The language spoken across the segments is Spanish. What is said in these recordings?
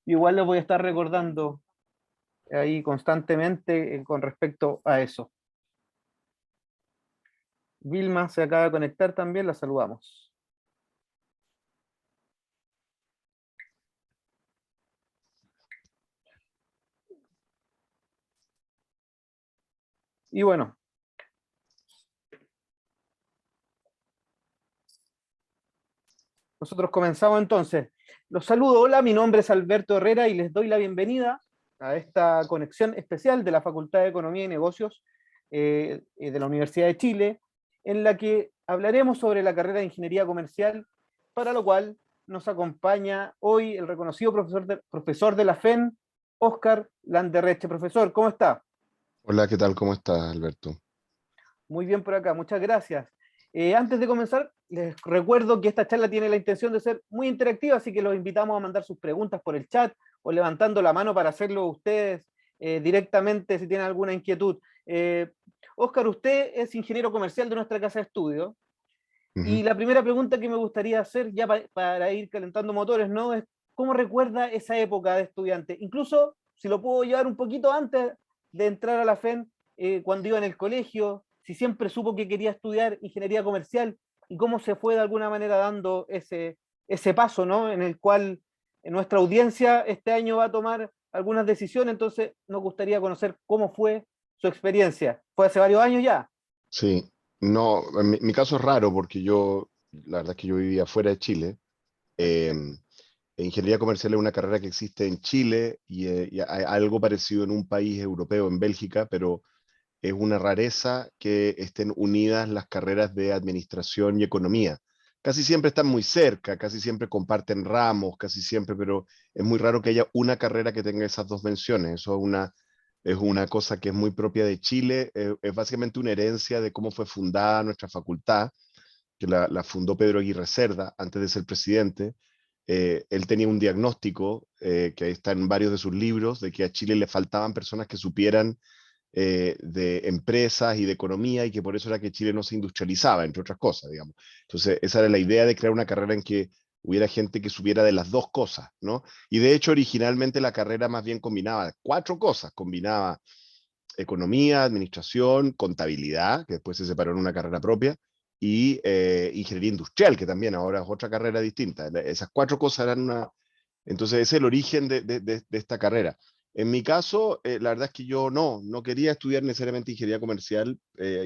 Igual les voy a estar recordando ahí constantemente con respecto a eso. Vilma se acaba de conectar también, la saludamos. Y bueno, nosotros comenzamos entonces. Los saludo, hola, mi nombre es Alberto Herrera y les doy la bienvenida a esta conexión especial de la Facultad de Economía y Negocios de la Universidad de Chile, en la que hablaremos sobre la carrera de Ingeniería Comercial, para lo cual nos acompaña hoy el reconocido profesor de la FEN, Óscar Landerreche. Profesor, ¿cómo está? Hola, ¿qué tal? ¿Cómo estás, Alberto? Muy bien por acá, muchas gracias. Antes de comenzar, les recuerdo que esta charla tiene la intención de ser muy interactiva, así que los invitamos a mandar sus preguntas por el chat o levantando la mano para hacerlo ustedes directamente si tienen alguna inquietud. Óscar, usted es ingeniero comercial de nuestra casa de estudio y Ujú. la primera pregunta que me gustaría hacer ya para ir calentando motores, ¿no? Es ¿cómo recuerda esa época de estudiante? Incluso si lo puedo llevar un poquito antes de entrar a la FEN, cuando iba en el colegio, si siempre supo que quería estudiar ingeniería comercial y cómo se fue de alguna manera dando ese paso, ¿no? En el cual nuestra audiencia este año va a tomar algunas decisiones, entonces nos gustaría conocer cómo fue su experiencia. ¿Fue hace varios años ya? Sí, no, mi caso es raro porque la verdad es que yo vivía fuera de Chile. Eh, Perfecto. Ingeniería comercial es una carrera que existe en Chile y hay algo parecido en un país europeo, en Bélgica, pero es una rareza que estén unidas las carreras de administración y economía. Casi siempre están muy cerca, casi siempre comparten ramos, casi siempre, pero es muy raro que haya una carrera que tenga esas dos menciones. Eso es una cosa que es muy propia de Chile, es básicamente una herencia de cómo fue fundada nuestra facultad, que la fundó Pedro Aguirre Cerda antes de ser presidente. Él tenía un diagnóstico que está en varios de sus libros, de que a Chile le faltaban personas que supieran de empresas y de economía y que por eso era que Chile no se industrializaba, entre otras cosas, digamos. Entonces, esa era la idea de crear una carrera en que hubiera gente que supiera de las dos cosas, ¿no? Y de hecho, originalmente la carrera más bien combinaba cuatro cosas, combinaba economía, administración, contabilidad, que después se separó en una carrera propia, y ingeniería industrial, que también ahora es otra carrera distinta. Esas cuatro cosas eran una... Entonces, ese es el origen de esta carrera. En mi caso, la verdad es que yo no quería estudiar necesariamente ingeniería comercial.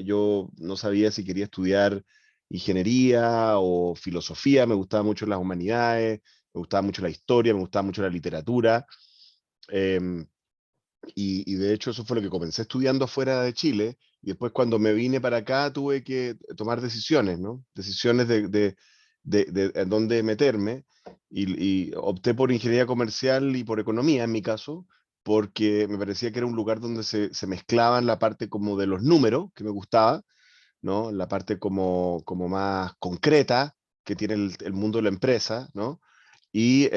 Yo no sabía si quería estudiar ingeniería o filosofía. Me gustaban mucho las humanidades, me gustaba mucho la historia, me gustaba mucho la literatura. Eh, y de hecho eso fue lo que comencé estudiando afuera de Chile. Y después cuando me vine para acá tuve que tomar decisiones, ¿no? Decisiones de en dónde meterme. Y opté por ingeniería comercial y por economía en mi caso, porque me parecía que era un lugar donde se mezclaban la parte como de los números, que me gustaba, ¿no? La parte como más concreta que tiene el mundo de la empresa, ¿no? Y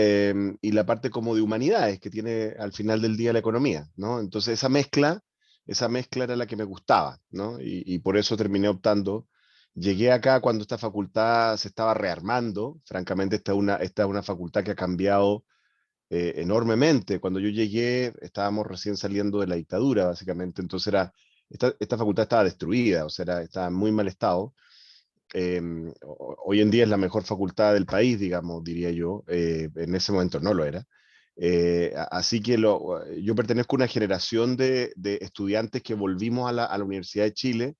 la parte como de humanidades que tiene al final del día la economía, ¿no? Entonces esa mezcla era la que me gustaba, ¿no? Y por eso terminé optando. Llegué acá cuando esta facultad se estaba rearmando. Francamente, esta es una facultad que ha cambiado enormemente. Cuando yo llegué, estábamos recién saliendo de la dictadura, básicamente. Entonces esta facultad estaba destruida, o sea, estaba en muy mal estado. eh, Hoy en día es la mejor facultad del país, digamos, diría yo. En ese momento no lo era. Así que yo pertenezco a una generación de estudiantes que volvimos a la Universidad de Chile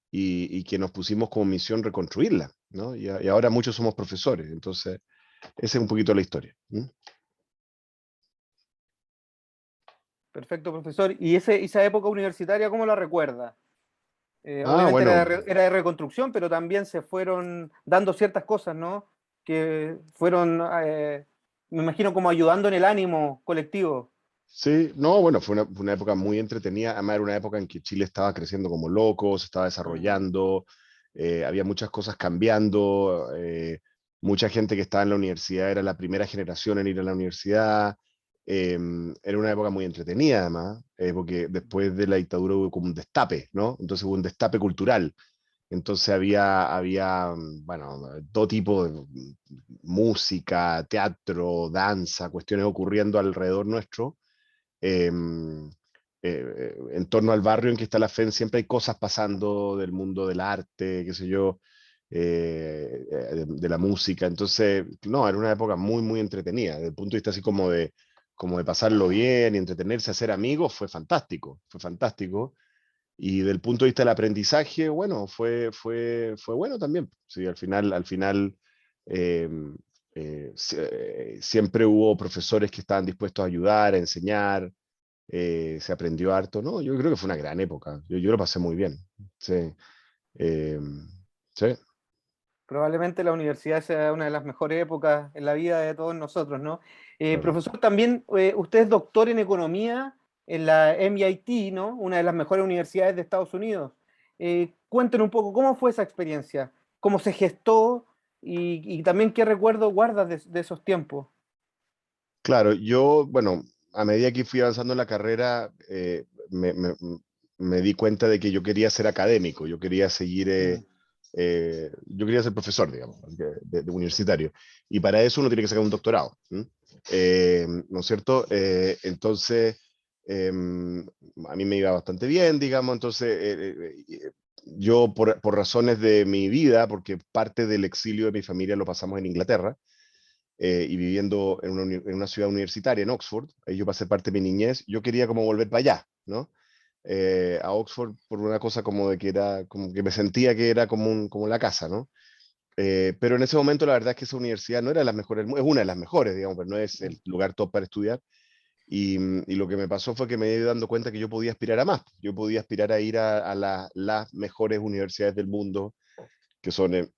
y que nos pusimos como misión reconstruirla, ¿no? Y ahora muchos somos profesores, entonces esa es un poquito la historia. ¿Mm? Perfecto, profesor. ¿Y esa época universitaria cómo la recuerda? Ah, Obviamente bueno, era de reconstrucción, pero también se fueron dando ciertas cosas, ¿no? Que fueron, me imagino, como ayudando en el ánimo colectivo. sí, no, bueno, fue una época muy entretenida. Además, era una época en que Chile estaba creciendo como loco, se estaba Mm. desarrollando, había muchas cosas cambiando. Mucha gente que estaba en la universidad era la primera generación en ir a la universidad. eh, Era una época muy entretenida, además, porque después de la dictadura hubo como un destape, ¿no? Entonces hubo un destape cultural. Entonces había, bueno, todo tipo de música, teatro, danza, cuestiones ocurriendo alrededor nuestro. En torno al barrio en que está la FEN siempre hay cosas pasando del mundo del arte, qué sé yo, de la música. Entonces, no, era una época muy, muy entretenida. Desde el punto de vista así como de pasarlo bien y entretenerse, hacer amigos, fue fantástico, fue fantástico. Y del punto de vista del aprendizaje, bueno, fue bueno también. Sí, al final eh, siempre hubo profesores que estaban dispuestos a ayudar, a enseñar, se aprendió harto, ¿no? Yo creo que fue una gran época. Yo lo pasé muy bien. Sí, eh, sí, Probablemente la universidad sea una de las mejores épocas en la vida de todos nosotros, ¿no? claro. Profesor, también usted es doctor en economía en la MIT, ¿no? Una de las mejores universidades de Estados Unidos. Cuéntenos un poco cómo fue esa experiencia, cómo se gestó y también qué recuerdo guardas de esos tiempos. Claro, yo, bueno, a medida que fui avanzando en la carrera, me di cuenta de que yo quería ser académico, yo quería seguir, Mm. yo quería ser profesor, digamos, de universitario. Y para eso uno tiene que sacar un doctorado, ¿m? ¿No es cierto? Entonces, a mí me iba bastante bien, digamos, entonces yo por razones de mi vida, porque parte del exilio de mi familia lo pasamos en Inglaterra, y viviendo en una ciudad universitaria, en Oxford, ahí yo pasé parte de mi niñez, yo quería como volver para allá, ¿no? A Oxford por una cosa como de que era, como que me sentía que era como la casa, ¿no? Pero en ese momento la verdad es que esa universidad no era de las mejores, es una de las mejores, digamos, pero no es el lugar top para estudiar. Y lo que me pasó fue que me di dando cuenta que yo podía aspirar a más. Yo podía aspirar a ir a las mejores universidades del mundo, que son,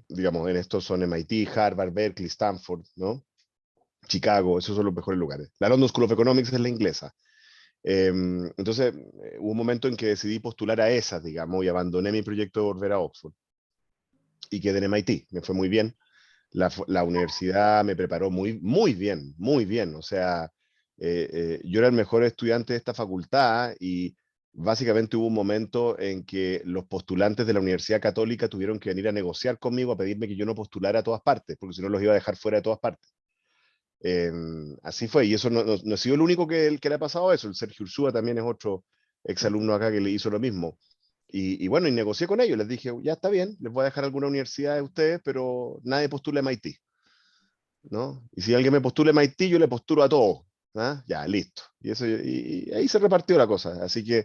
digamos, en estos son MIT, Harvard, Berkeley, Stanford, ¿no? Chicago, esos son los mejores lugares. La London School of Economics es la inglesa. Entonces, hubo un momento en que decidí postular a esas, digamos, y abandoné mi proyecto de volver a Oxford y quedé en MIT. Me fue muy bien. La universidad me preparó muy, muy bien, muy bien. O sea, yo era el mejor estudiante de esta facultad y básicamente hubo un momento en que los postulantes de la Universidad Católica tuvieron que venir a negociar conmigo, a pedirme que yo no postulara a todas partes, porque si no los iba a dejar fuera de todas partes. Eh, Así fue, y eso no ha sido el único que le ha pasado eso. El Sergio Ursúa también es otro exalumno acá que le hizo lo mismo. Y bueno, y negocié con ellos, les dije, ya está bien, les voy a dejar alguna universidad de ustedes, pero nadie postula a MIT, ¿no? Y si alguien me postula a MIT, yo le postulo a todos, ¿ah? Ya, listo. Y ahí se repartió la cosa. Así que,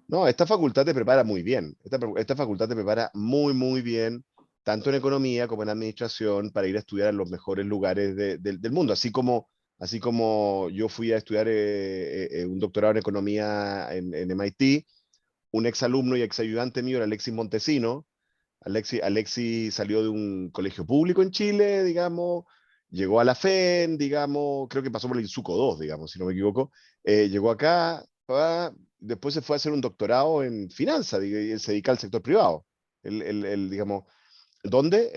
no, esta facultad te prepara muy bien. Esta facultad te prepara muy, muy bien, tanto en economía como en administración, para ir a estudiar en los mejores lugares del mundo. Así como yo fui a estudiar un doctorado en economía en MIT, un exalumno y exayudante mío era Alexis Montesino. Alexi salió de un colegio público en Chile, digamos, llegó a la FEN, digamos, creo que pasó por el INSUCO 2, digamos, si no me equivoco. Llegó acá, después se fue a hacer un doctorado en finanzas, y él se dedica al sector privado. Digamos, ¿dónde?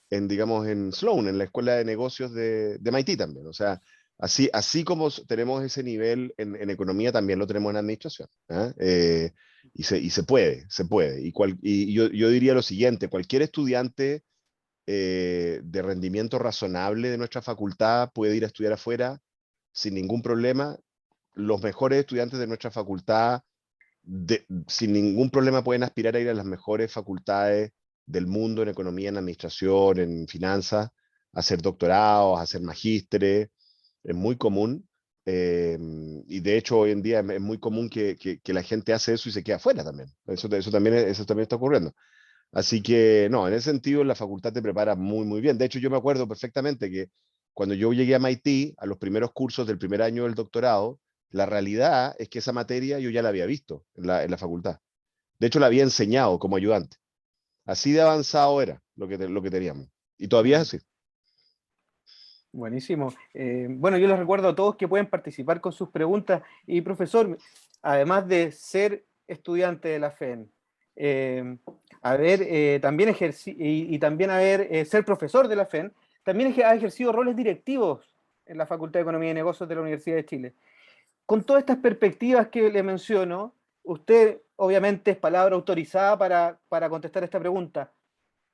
Digamos, en Sloan, en la Escuela de Negocios de MIT también. O sea, así como tenemos ese nivel en economía, también lo tenemos en administración. ¿Ah? Y se puede, se puede. Y yo diría lo siguiente, cualquier estudiante de rendimiento razonable de nuestra facultad puede ir a estudiar afuera sin ningún problema. Los mejores estudiantes de nuestra facultad sin ningún problema pueden aspirar a ir a las mejores facultades del mundo en economía, en administración, en finanzas, a hacer doctorados, a hacer magísteres. Es muy común. Y de hecho hoy en día es muy común que la gente hace eso y se queda afuera también. Eso también está ocurriendo. Así que, no, en ese sentido la facultad te prepara muy, muy bien. De hecho, yo me acuerdo perfectamente que cuando yo llegué a MIT, a los primeros cursos del primer año del doctorado, la realidad es que esa materia yo ya la había visto en la facultad. De hecho, la había enseñado como ayudante. Así de avanzado era lo que teníamos. Y todavía Mm. es así. Buenísimo. Bueno, yo les recuerdo a todos que pueden participar con sus preguntas. Y profesor, además de ser estudiante de la FEN, también y también ser profesor de la FEN, también ha ejercido roles directivos en la Facultad de Economía y Negocios de la Universidad de Chile. Con todas estas perspectivas que le menciono, usted obviamente es palabra autorizada para contestar esta pregunta.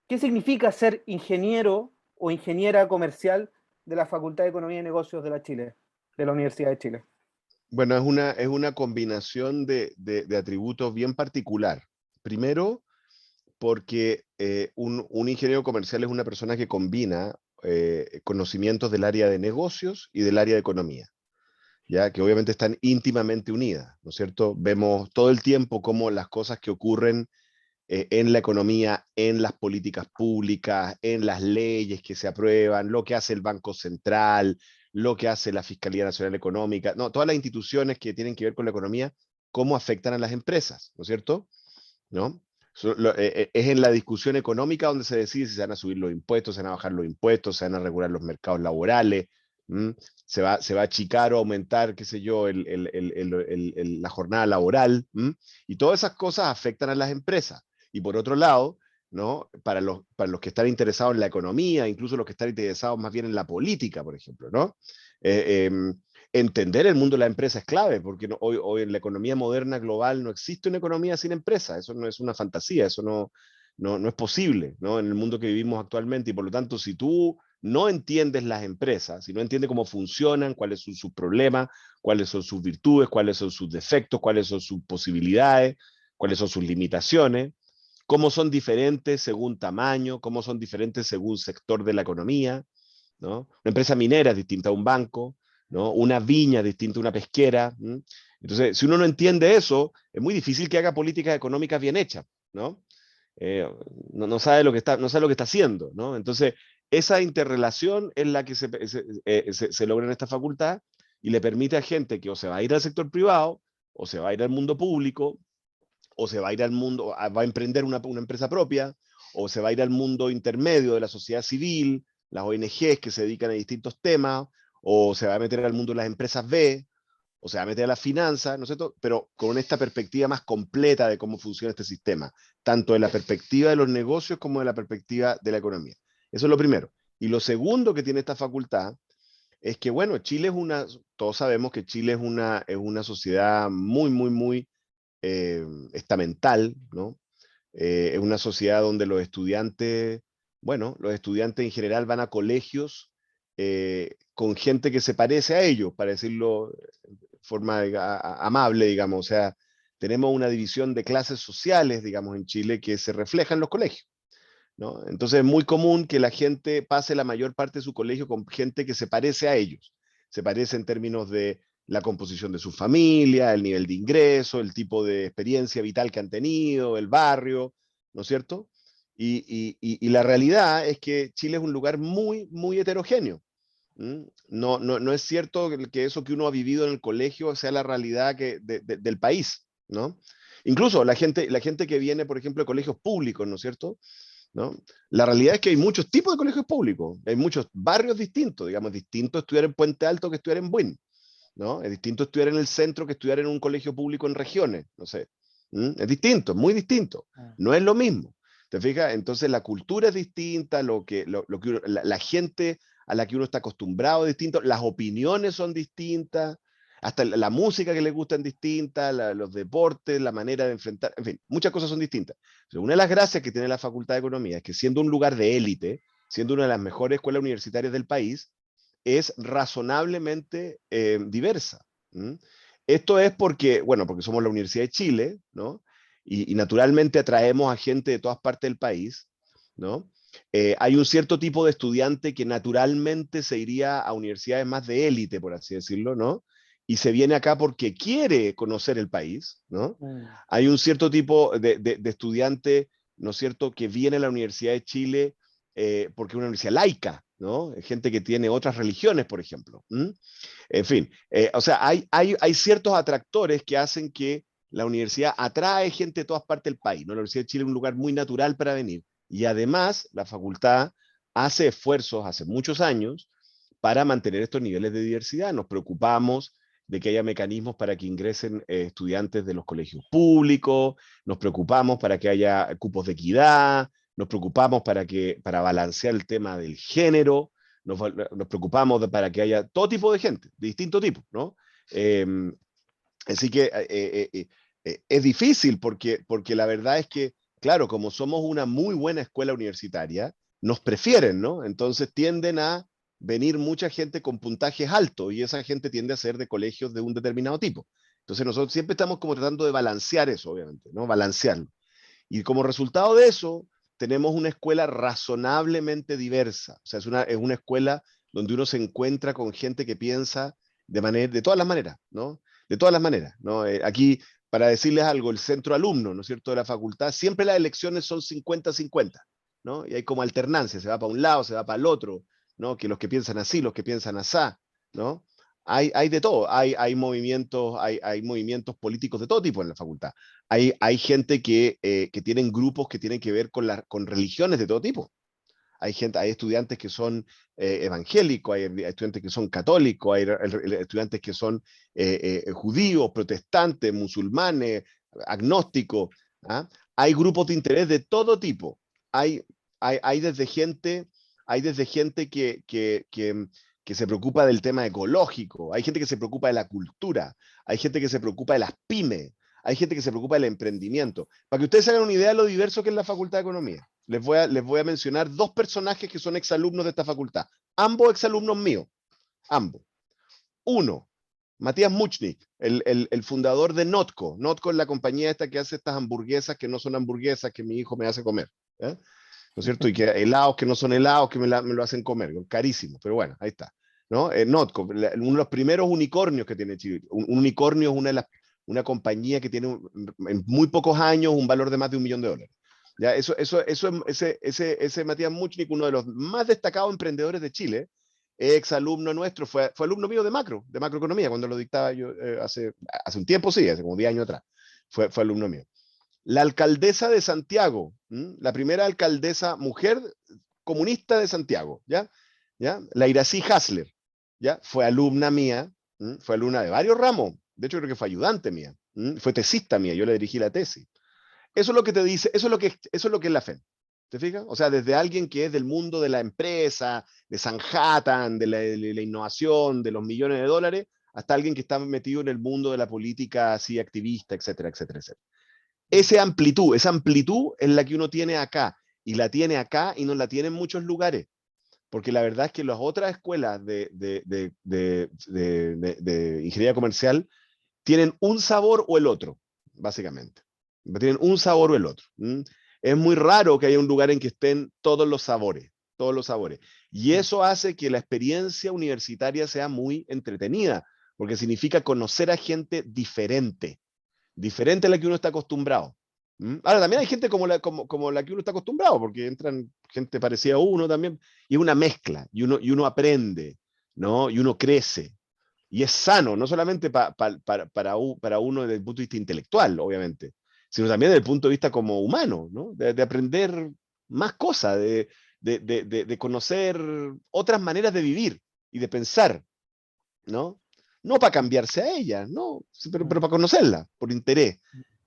¿Qué significa ser ingeniero o ingeniera comercial de la Facultad de Economía y Negocios de de la Universidad de Chile? Bueno, es una combinación de atributos bien particular. Primero, porque un ingeniero comercial es una persona que combina conocimientos del área de negocios y del área de economía, ya que obviamente están íntimamente unidas, ¿no es cierto? Vemos todo el tiempo cómo las cosas que ocurren en la economía, en las políticas públicas, en las leyes que se aprueban, lo que hace el Banco Central, lo que hace la Fiscalía Nacional Económica, no, todas las instituciones que tienen que ver con la economía, cómo afectan a las empresas, ¿no es cierto? ¿No? Es en la discusión económica donde se decide si se van a subir los impuestos, se van a bajar los impuestos, se van a regular los mercados laborales, se va a achicar o aumentar, qué sé yo, la jornada laboral, y todas esas cosas afectan a las empresas. Y por otro lado, ¿no? Para los que están interesados en la economía, incluso los que están interesados más bien en la política, por ejemplo, ¿no? Eh, eh, Entender el mundo de la empresa es clave, porque hoy en la economía moderna global no existe una economía sin empresa, eso no es una fantasía, eso no es posible, ¿no? En el mundo que vivimos actualmente, y por lo tanto, si tú no entiendes las empresas, si no entiendes cómo funcionan, cuáles son sus problemas, cuáles son sus virtudes, cuáles son sus defectos, cuáles son sus posibilidades, cuáles son sus limitaciones, cómo son diferentes según tamaño, cómo son diferentes según sector de la economía, ¿no? Una empresa minera es distinta a un banco, ¿no? Una viña es distinta a una pesquera. ¿M? Entonces, si uno no entiende eso, es muy difícil que haga políticas económicas bien hechas, ¿no? Eh, no sabe lo que no sabe lo que está haciendo, ¿no? Entonces, esa interrelación es la que se logra en esta facultad y le permite a gente que o se va a ir al sector privado, o se va a ir al mundo público, o se va a ir al mundo, va a emprender una empresa propia, o se va a ir al mundo intermedio de la sociedad civil, las ONGs que se dedican a distintos temas, o se va a meter al mundo de las empresas B, o se va a meter a las finanzas, ¿no es cierto? Pero con esta perspectiva más completa de cómo funciona este sistema, tanto de la perspectiva de los negocios como de la perspectiva de la economía. Eso es lo primero. Y lo segundo que tiene esta facultad es que, bueno, Chile es todos sabemos que Chile es una sociedad muy estamental, ¿no? Es una sociedad donde los estudiantes, bueno, los estudiantes en general van a colegios con gente que se parece a ellos, para decirlo de forma amable, digamos. O sea, tenemos una división de clases sociales, digamos, en Chile que se refleja en los colegios, ¿no? Entonces es muy común que la gente pase la mayor parte de su colegio con gente que se parece a ellos. Se parece en términos de la composición de su familia, el nivel de ingreso, el tipo de experiencia vital que han tenido, el barrio, ¿no es cierto? Y la realidad es que Chile es un lugar muy heterogéneo. No es cierto que eso que uno ha vivido en el colegio sea la realidad del país, ¿no? Incluso la gente que viene, por ejemplo, de colegios públicos, ¿no es cierto? ¿No? La realidad es que hay muchos tipos de colegios públicos, hay muchos barrios distintos, digamos, distinto estudiar en Puente Alto que estudiar en Buin, ¿no? Es distinto estudiar en el centro que estudiar en un colegio público en regiones, no sé. Es distinto, es muy distinto, no es lo mismo. ¿Te fijas? Entonces la cultura es distinta, la gente a la que uno está acostumbrado es distinto, las opiniones son distintas, hasta la música que les gusta es distinta, los deportes, la manera de enfrentar, en fin, muchas cosas son distintas. Entonces, una de las gracias que tiene la Facultad de Economía es que siendo un lugar de élite, siendo una de las mejores escuelas universitarias del país, es razonablemente diversa. ¿M? Esto es porque, bueno, porque somos la Universidad de Chile, ¿no? Y naturalmente atraemos a gente de todas partes del país, ¿no? Hay un cierto tipo de estudiante que naturalmente se iría a universidades más de élite, por así decirlo, ¿no? Y se viene acá porque quiere conocer el país, ¿no? Mm. Hay un cierto tipo de estudiante, ¿no es cierto?, que viene a la Universidad de Chile porque es una universidad laica, ¿no? Gente que tiene otras religiones, por ejemplo. En fin, o sea, hay ciertos atractores que hacen que la universidad atrae gente de todas partes del país, ¿no? La Universidad de Chile es un lugar muy natural para venir. Y además, la facultad hace esfuerzos hace muchos años para mantener estos niveles de diversidad. Nos preocupamos de que haya mecanismos para que ingresen estudiantes de los colegios públicos, nos preocupamos para que haya cupos de equidad, nos preocupamos para balancear el tema del género, nos preocupamos para que haya todo tipo de gente, de distinto tipo, ¿no? Eh, así que Es difícil porque la verdad es que, claro, como somos una muy buena escuela universitaria, nos prefieren, ¿no? Entonces tienden a venir mucha gente con puntajes altos y esa gente tiende a ser de colegios de un determinado tipo. Entonces nosotros siempre estamos como tratando de balancear eso, obviamente, ¿no? Balancearlo. Y como resultado de eso, tenemos una escuela razonablemente diversa. O sea, es una escuela donde uno se encuentra con gente que piensa de todas las maneras, ¿no? De todas las maneras, ¿no? Aquí, para decirles algo, el centro alumno, ¿no es cierto?, de la facultad, siempre las elecciones son 50-50, ¿no? Y hay como alternancia, se va para un lado, se va para el otro, ¿no? Que los que piensan así, los que piensan asá, ¿no? Hay de todo, hay movimientos políticos de todo tipo en la facultad. Hay gente que tienen grupos que tienen que ver con religiones de todo tipo. Hay estudiantes que son evangélicos, hay estudiantes que son católicos, hay estudiantes que son judíos, protestantes, musulmanes, agnósticos. ¿Ah? Hay grupos de interés de todo tipo. Hay, hay desde gente, hay desde gente que se preocupa del tema ecológico, hay gente que se preocupa de la cultura, hay gente que se preocupa de las pymes, hay gente que se preocupa del emprendimiento. Para que ustedes se hagan una idea de lo diverso que es la Facultad de Economía. Les voy a mencionar dos personajes que son exalumnos de esta facultad. Ambos exalumnos míos. Ambos. Uno, Matías Muchnik, el fundador de Notco. Notco es la compañía esta que hace estas hamburguesas que no son hamburguesas que mi hijo me hace comer. ¿Eh? ¿No es cierto? Y que helados que no son helados que me lo hacen comer. Carísimo, pero bueno, ahí está. ¿No? Notco, uno de los primeros unicornios que tiene Chile. Un unicornio es una compañía que tiene en muy pocos años un valor de más de $1.000.000. Ya, ese Matías Muchnik, uno de los más destacados emprendedores de Chile, ex alumno nuestro, fue alumno mío de macroeconomía, cuando lo dictaba yo hace un tiempo, sí, hace como 10 años atrás, fue alumno mío. La alcaldesa de Santiago, la primera alcaldesa mujer comunista de Santiago, ¿ya? La Irací Hasler, ¿ya? Fue alumna mía, fue alumna de varios ramos, de hecho creo que fue ayudante mía, fue tesista mía, yo le dirigí la tesis. Eso es lo que te dice, eso es lo que es la FEM. ¿Te fijas? O sea, desde alguien que es del mundo de la empresa, de Sanhattan, de la innovación, de los millones de dólares, hasta alguien que está metido en el mundo de la política así activista, etcétera, etcétera, etcétera. Esa amplitud es la que uno tiene acá, y la tiene acá y no la tiene en muchos lugares, porque la verdad es que las otras escuelas de ingeniería comercial tienen un sabor o el otro, básicamente. Tienen un sabor o el otro. Es muy raro que haya un lugar en que estén todos los sabores, todos los sabores. Y eso hace que la experiencia universitaria sea muy entretenida, porque significa conocer a gente diferente, diferente a la que uno está acostumbrado. Ahora, también hay gente como la que uno está acostumbrado, porque entran gente parecida a uno también, y es una mezcla, y uno aprende, ¿no? Y uno crece. Y es sano, no solamente para uno desde el punto de vista intelectual, obviamente, sino también desde el punto de vista como humano, ¿no? De aprender más cosas, de conocer otras maneras de vivir y de pensar, ¿no? No para cambiarse a ellas, ¿no? Sí, pero para conocerla, por interés.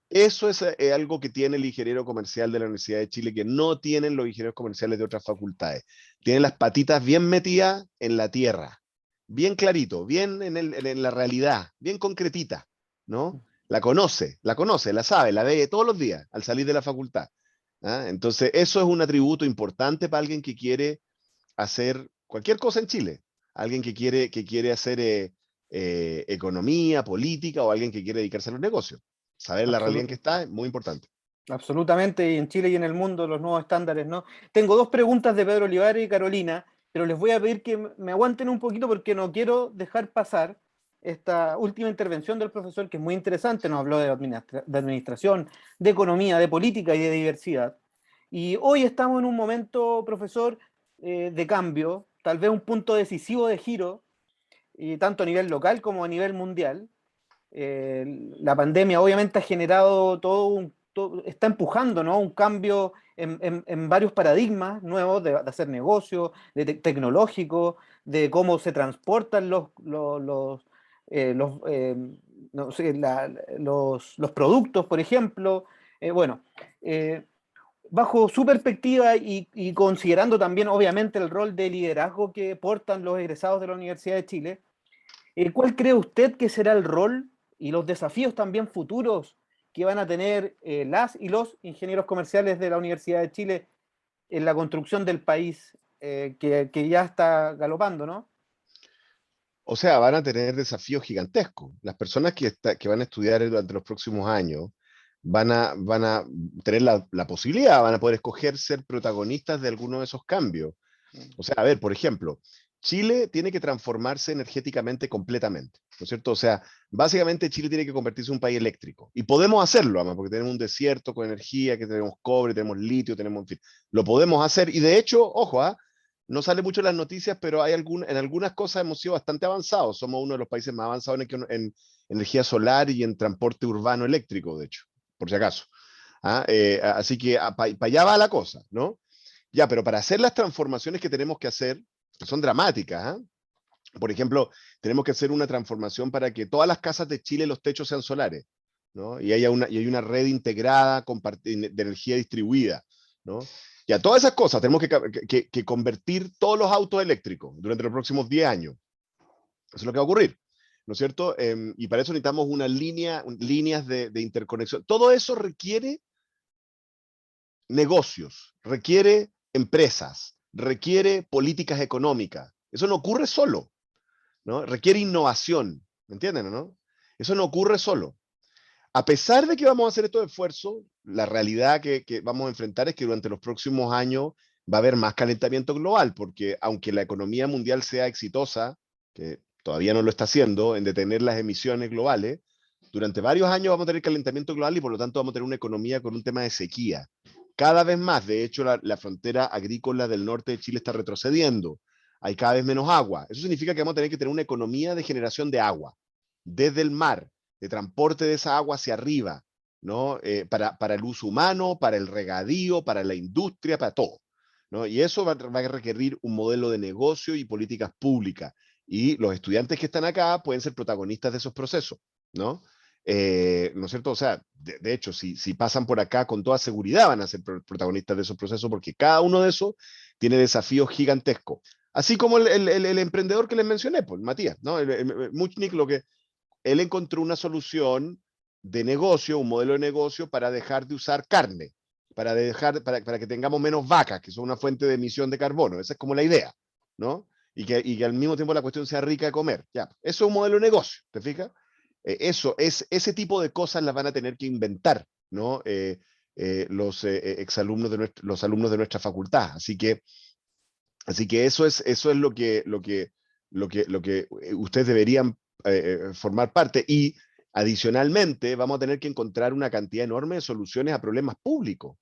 Eso es algo que tiene el ingeniero comercial de la Universidad de Chile que no tienen los ingenieros comerciales de otras facultades. Tienen las patitas bien metidas en la tierra, bien clarito, bien en la realidad, bien concretita, ¿no? La sabe, la ve todos los días al salir de la facultad. ¿Ah? Entonces, eso es un atributo importante para alguien que quiere hacer cualquier cosa en Chile. Alguien que quiere hacer economía, política, o alguien que quiere dedicarse a los negocios. Saber la realidad en que está es muy importante. Absolutamente, y en Chile y en el mundo los nuevos estándares, ¿no? Tengo dos preguntas de Pedro Olivares y Carolina, pero les voy a pedir que me aguanten un poquito porque no quiero dejar pasar esta última intervención del profesor, que es muy interesante. Nos habló de administración, de economía, de política y de diversidad. Y hoy estamos en un momento, profesor, de cambio, tal vez un punto decisivo de giro, y tanto a nivel local como a nivel mundial. La pandemia obviamente ha generado está empujando, ¿no?, un cambio en varios paradigmas nuevos de hacer negocio, tecnológico, de cómo se transportan no sé, los productos, por ejemplo. Bueno, bajo su perspectiva y considerando también obviamente el rol de liderazgo que portan los egresados de la Universidad de Chile, ¿cuál cree usted que será el rol y los desafíos también futuros que van a tener las y los ingenieros comerciales de la Universidad de Chile en la construcción del país que ya está galopando, ¿no? O sea, van a tener desafíos gigantescos. Las personas que van a estudiar durante los próximos años van a tener la posibilidad, van a poder escoger ser protagonistas de alguno de esos cambios. O sea, a ver, por ejemplo, Chile tiene que transformarse energéticamente completamente, ¿no es cierto? O sea, básicamente Chile tiene que convertirse en un país eléctrico. Y podemos hacerlo, además, porque tenemos un desierto con energía, que tenemos cobre, tenemos litio, tenemos, en fin, lo podemos hacer. Y de hecho, ojo, no sale mucho en las noticias, pero en algunas cosas hemos sido bastante avanzados. Somos uno de los países más avanzados en energía solar y en transporte urbano eléctrico, de hecho, por si acaso. Así que para allá va la cosa, ¿no? Ya, pero para hacer las transformaciones que tenemos que hacer, que son dramáticas, ¿ah? Por ejemplo, tenemos que hacer una transformación para que todas las casas de Chile los techos sean solares, ¿no? Y hay una red integrada de energía distribuida, ¿no? Y a todas esas cosas tenemos que convertir todos los autos eléctricos durante los próximos 10 años. Eso es lo que va a ocurrir, ¿no es cierto? Y para eso necesitamos líneas de interconexión. Todo eso requiere negocios, requiere empresas, requiere políticas económicas. Eso no ocurre solo, ¿no? Requiere innovación, ¿me entienden, no? Eso no ocurre solo. A pesar de que vamos a hacer estos esfuerzos, la realidad que vamos a enfrentar es que durante los próximos años va a haber más calentamiento global, porque aunque la economía mundial sea exitosa, que todavía no lo está haciendo, en detener las emisiones globales, durante varios años vamos a tener calentamiento global y por lo tanto vamos a tener una economía con un tema de sequía. Cada vez más, de hecho, la frontera agrícola del norte de Chile está retrocediendo. Hay cada vez menos agua. Eso significa que vamos a tener que tener una economía de generación de agua, desde el mar, de transporte de esa agua hacia arriba, ¿no? Para el uso humano, para el regadío, para la industria, para todo, ¿no? Y eso va a requerir un modelo de negocio y políticas públicas. Y los estudiantes que están acá pueden ser protagonistas de esos procesos, ¿no? ¿No es cierto? O sea, de hecho, si pasan por acá, con toda seguridad van a ser protagonistas de esos procesos porque cada uno de esos tiene desafíos gigantescos. Así como el emprendedor que les mencioné, pues, Matías, ¿no? Muchnik, él encontró una solución de negocio, un modelo de negocio para dejar de usar carne, para que tengamos menos vacas, que son una fuente de emisión de carbono. Esa es como la idea, ¿no? Y que al mismo tiempo la cuestión sea rica de comer. Ya, eso es un modelo de negocio, ¿te fijas? Ese tipo de cosas las van a tener que inventar, ¿no? Los exalumnos los alumnos de nuestra facultad. Así que eso es lo que ustedes deberían formar parte. Y adicionalmente vamos a tener que encontrar una cantidad enorme de soluciones a problemas públicos,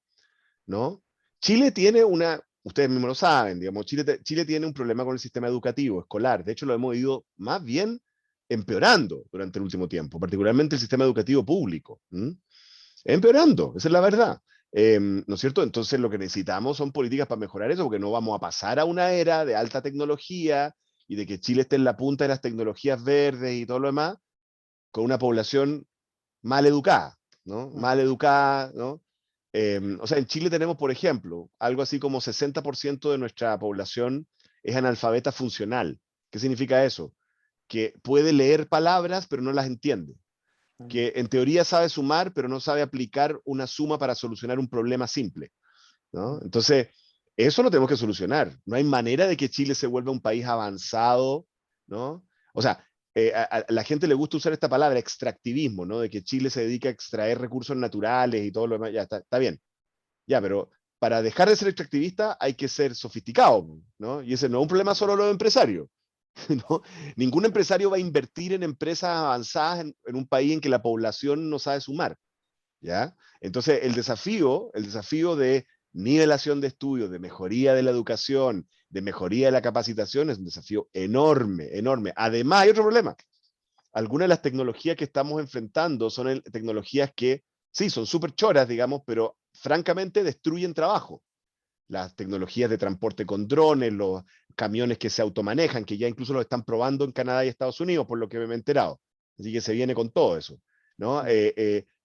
¿no? Chile tiene ustedes mismos lo saben, digamos, Chile tiene un problema con el sistema educativo escolar. De hecho, lo hemos ido más bien empeorando durante el último tiempo, particularmente el sistema educativo público. Empeorando, esa es la verdad. ¿No es cierto? Entonces lo que necesitamos son políticas para mejorar eso, porque no vamos a pasar a una era de alta tecnología y de que Chile esté en la punta de las tecnologías verdes y todo lo demás, con una población mal educada, ¿no? Mal educada, ¿no? O sea, en Chile tenemos, por ejemplo, algo así como 60% de nuestra población es analfabeta funcional. ¿Qué significa eso? Que puede leer palabras, pero no las entiende. Que en teoría sabe sumar, pero no sabe aplicar una suma para solucionar un problema simple, ¿no? Entonces, eso lo tenemos que solucionar. No hay manera de que Chile se vuelva un país avanzado, ¿no? O sea, a la gente le gusta usar esta palabra, extractivismo, ¿no? De que Chile se dedica a extraer recursos naturales y todo lo demás. Ya está bien. Ya, pero para dejar de ser extractivista hay que ser sofisticado, ¿no? Y ese no es un problema solo de los empresarios. ¿No? Ningún empresario va a invertir en empresas avanzadas en un país en que la población no sabe sumar, ¿ya? Entonces, el desafío de nivelación de estudios, de mejoría de la educación, de mejoría de la capacitación es un desafío enorme, enorme. Además, hay otro problema. Algunas de las tecnologías que estamos enfrentando son tecnologías que, sí, son súper choras, digamos, pero francamente destruyen trabajo. Las tecnologías de transporte con drones, los camiones que se automanejan, que ya incluso lo están probando en Canadá y Estados Unidos, por lo que me he enterado. Así que se viene con todo eso, ¿no?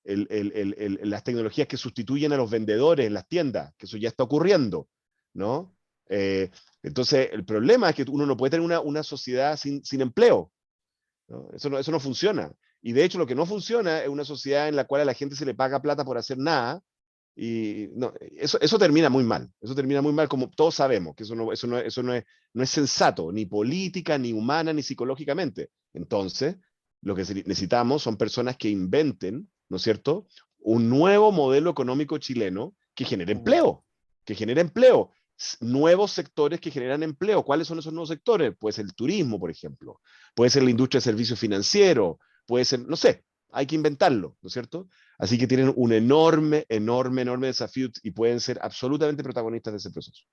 Las tecnologías que sustituyen a los vendedores en las tiendas, que eso ya está ocurriendo, ¿no? Entonces, el problema es que uno no puede tener una sociedad sin empleo, ¿no? Eso no funciona. Y de hecho lo que no funciona es una sociedad en la cual a la gente se le paga plata por hacer nada, y no, eso termina muy mal, eso termina muy mal, como todos sabemos, que eso no es sensato, ni política, ni humana, ni psicológicamente. Entonces, lo que necesitamos son personas que inventen, ¿no es cierto?, un nuevo modelo económico chileno que genere empleo, nuevos sectores que generan empleo. ¿Cuáles son esos nuevos sectores? Puede ser el turismo, por ejemplo, puede ser la industria de servicios financieros, puede ser, no sé, hay que inventarlo, ¿no es cierto? Así que tienen un enorme, enorme, enorme desafío y pueden ser absolutamente protagonistas de ese proceso.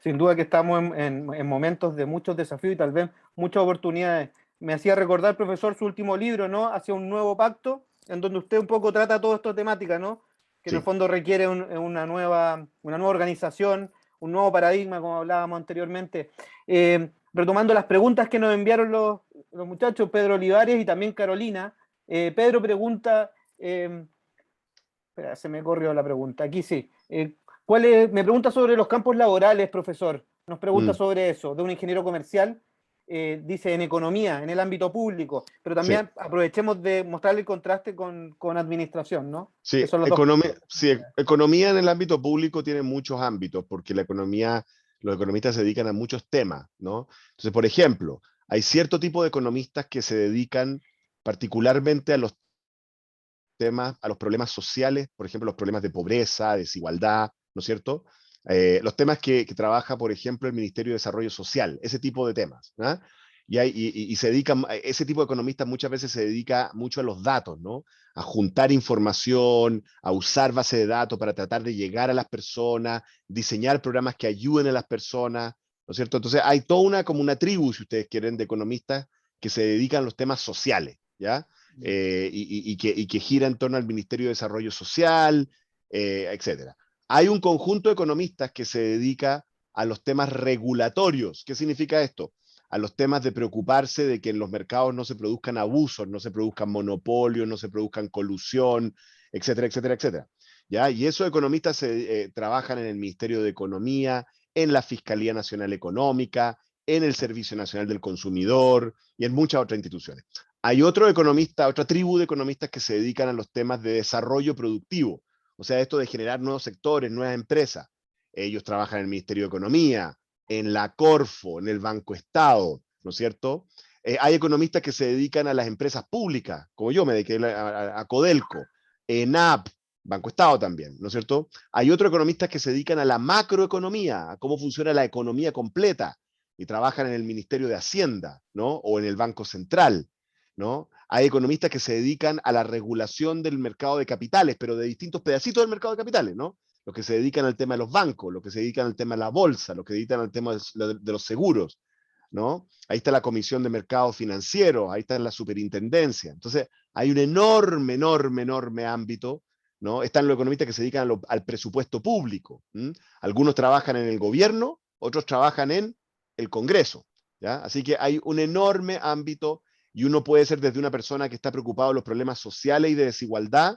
Sin duda que estamos en momentos de muchos desafíos y tal vez muchas oportunidades. Me hacía recordar, profesor, su último libro, ¿no? Hacia un nuevo pacto, en donde usted un poco trata toda esta temática, ¿no? Que en el Sí. fondo requiere una nueva organización, un nuevo paradigma, como hablábamos anteriormente. Retomando las preguntas que nos enviaron los muchachos, Pedro Olivares y también Carolina. Pedro pregunta, espera, se me corrió la pregunta, aquí sí. Me pregunta sobre los campos laborales, profesor. Nos pregunta Mm, sobre eso, de un ingeniero comercial, dice en economía, en el ámbito público, pero sí. también aprovechemos de mostrarle el contraste con administración, ¿no? Sí, Que son los dos. economía en el ámbito público tiene muchos ámbitos, porque la economía, los economistas se dedican a muchos temas, ¿no? Entonces, por ejemplo, hay cierto tipo de economistas que se dedican particularmente a los temas, a los problemas sociales, por ejemplo, los problemas de pobreza, desigualdad, ¿no es cierto? Los temas que trabaja, por ejemplo, el Ministerio de Desarrollo Social, ese tipo de temas, ¿no? Y se dedican, ese tipo de economistas muchas veces se dedica mucho a los datos, ¿no? A juntar información, a usar base de datos para tratar de llegar a las personas, diseñar programas que ayuden a las personas, ¿no es cierto? Entonces hay toda como una tribu, si ustedes quieren, de economistas que se dedican a los temas sociales, ¿ya? Y que gira en torno al Ministerio de Desarrollo Social, etcétera. Hay un conjunto de economistas que se dedica a los temas regulatorios. ¿Qué significa esto? A los temas de preocuparse de que en los mercados no se produzcan abusos, no se produzcan monopolios, no se produzcan colusión, etcétera, etcétera, etcétera. ¿Ya? Y esos economistas trabajan en el Ministerio de Economía, en la Fiscalía Nacional Económica, en el Servicio Nacional del Consumidor y en muchas otras instituciones. Hay otro economista, otra tribu de economistas que se dedican a los temas de desarrollo productivo, o sea, esto de generar nuevos sectores, nuevas empresas. Ellos trabajan en el Ministerio de Economía, en la Corfo, en el Banco Estado, ¿no es cierto? Hay economistas que se dedican a las empresas públicas, como yo me dediqué a Codelco, ENAP, Banco Estado también, ¿no es cierto? Hay otros economistas que se dedican a la macroeconomía, a cómo funciona la economía completa, y trabajan en el Ministerio de Hacienda, ¿no? O en el Banco Central, ¿no? Hay economistas que se dedican a la regulación del mercado de capitales, pero de distintos pedacitos del mercado de capitales, ¿no? Los que se dedican al tema de los bancos, los que se dedican al tema de la bolsa, los que se dedican al tema de los seguros, ¿no? Ahí está la Comisión de Mercados Financieros, ahí está la Superintendencia. Entonces, hay un enorme, enorme, enorme ámbito, ¿no? Están los economistas que se dedican al presupuesto público. ¿Mm? Algunos trabajan en el gobierno, otros trabajan en el Congreso, ¿ya? Así que hay un enorme ámbito y uno puede ser desde una persona que está preocupado de los problemas sociales y de desigualdad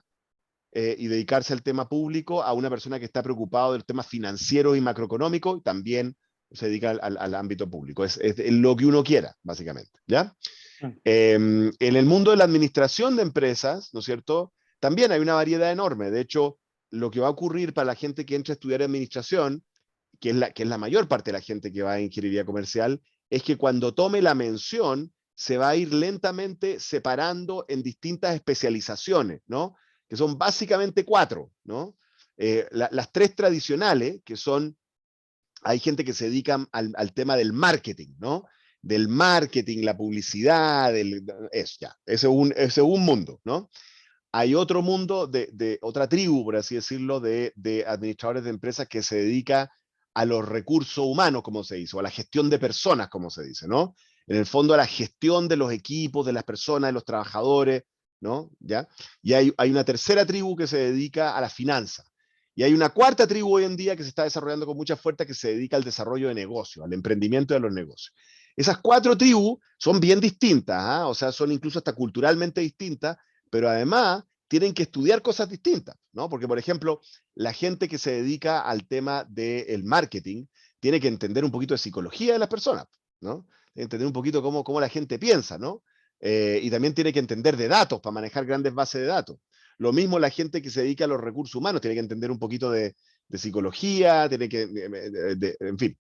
y dedicarse al tema público a una persona que está preocupado del tema financiero y macroeconómico y también se dedica al ámbito público. Es lo que uno quiera, básicamente, ¿ya? En el mundo de la administración de empresas, ¿no es cierto? También hay una variedad enorme. De hecho, lo que va a ocurrir para la gente que entra a estudiar administración, que es la mayor parte de la gente que va a ingeniería comercial, es que cuando tome la mención se va a ir lentamente separando en distintas especializaciones, ¿no? Que son básicamente 4, ¿no? Las 3 tradicionales, que son, hay gente que se dedica al tema del marketing, ¿no? Del marketing, la publicidad, ese es un mundo, ¿no? Hay otro mundo de otra tribu, por así decirlo, de administradores de empresas que se dedica a los recursos humanos, como se dice, o a la gestión de personas, como se dice, ¿no? En el fondo a la gestión de los equipos, de las personas, de los trabajadores, ¿no? ¿Ya? Y hay una tercera tribu que se dedica a la finanza. Y hay una cuarta tribu hoy en día que se está desarrollando con mucha fuerza que se dedica al desarrollo de negocios, al emprendimiento de los negocios. Esas 4 tribus son bien distintas, ¿eh? O sea, son incluso hasta culturalmente distintas, pero además tienen que estudiar cosas distintas, ¿no? Porque, por ejemplo, la gente que se dedica al tema del marketing tiene que entender un poquito de psicología de las personas, ¿no? Entender un poquito cómo la gente piensa, ¿no? y también tiene que entender de datos para manejar grandes bases de datos. Lo mismo la gente que se dedica a los recursos humanos, tiene que entender un poquito de psicología, tiene que, en fin,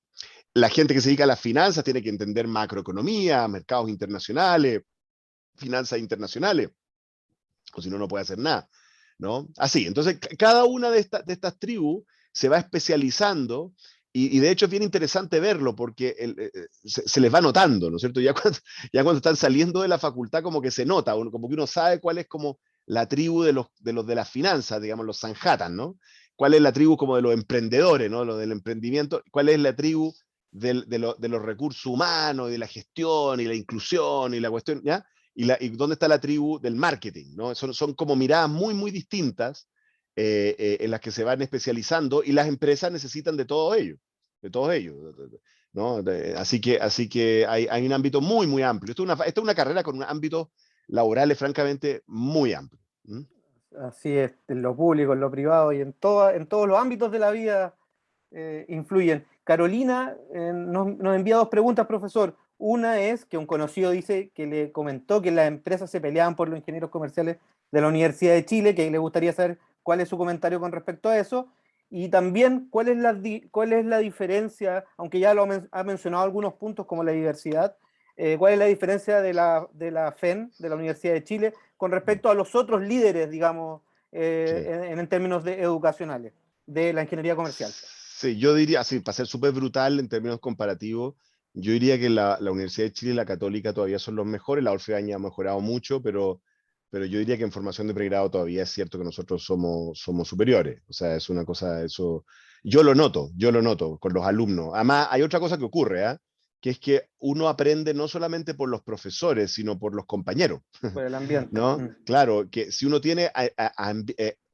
la gente que se dedica a las finanzas tiene que entender macroeconomía, mercados internacionales, finanzas internacionales, o si no, no puede hacer nada, ¿no? Así, entonces cada una de estas tribus se va especializando y de hecho es bien interesante verlo porque se les va notando, ¿no es cierto? Ya cuando están saliendo de la facultad como que se nota, como que uno sabe cuál es como la tribu de las finanzas, digamos, los Sanjatan, ¿no? ¿Cuál es la tribu como de los emprendedores, ¿no? Lo del emprendimiento, ¿cuál es la tribu de los recursos humanos y de la gestión y la inclusión y la cuestión, ¿ya? Y dónde está la tribu del marketing, ¿no? Son como miradas muy, muy distintas en las que se van especializando y las empresas necesitan de todos ellos, ¿no? Así que hay un ámbito muy, muy amplio. Esta es una carrera con un ámbito laboral francamente muy amplio. ¿Mm? Así es, en lo público, en lo privado y en todos los ámbitos de la vida influyen. Carolina nos envía dos preguntas, profesor. Una es que un conocido dice que le comentó que las empresas se peleaban por los ingenieros comerciales de la Universidad de Chile, que le gustaría saber cuál es su comentario con respecto a eso. Y también cuál es la diferencia, aunque ya ha mencionado algunos puntos como la diversidad, cuál es la diferencia de la FEN, de la Universidad de Chile, con respecto a los otros líderes, digamos, Sí. en términos educacionales de la ingeniería comercial. Sí, yo diría, así, para ser súper brutal en términos comparativos, yo diría que la Universidad de Chile y la Católica todavía son los mejores, la Orfeaña ha mejorado mucho, pero yo diría que en formación de pregrado todavía es cierto que nosotros somos superiores. O sea, es una cosa, eso, yo lo noto con los alumnos. Además, hay otra cosa que ocurre, ¿eh? Que es que uno aprende no solamente por los profesores, sino por los compañeros. Por el ambiente. ¿No? Claro, que si uno tiene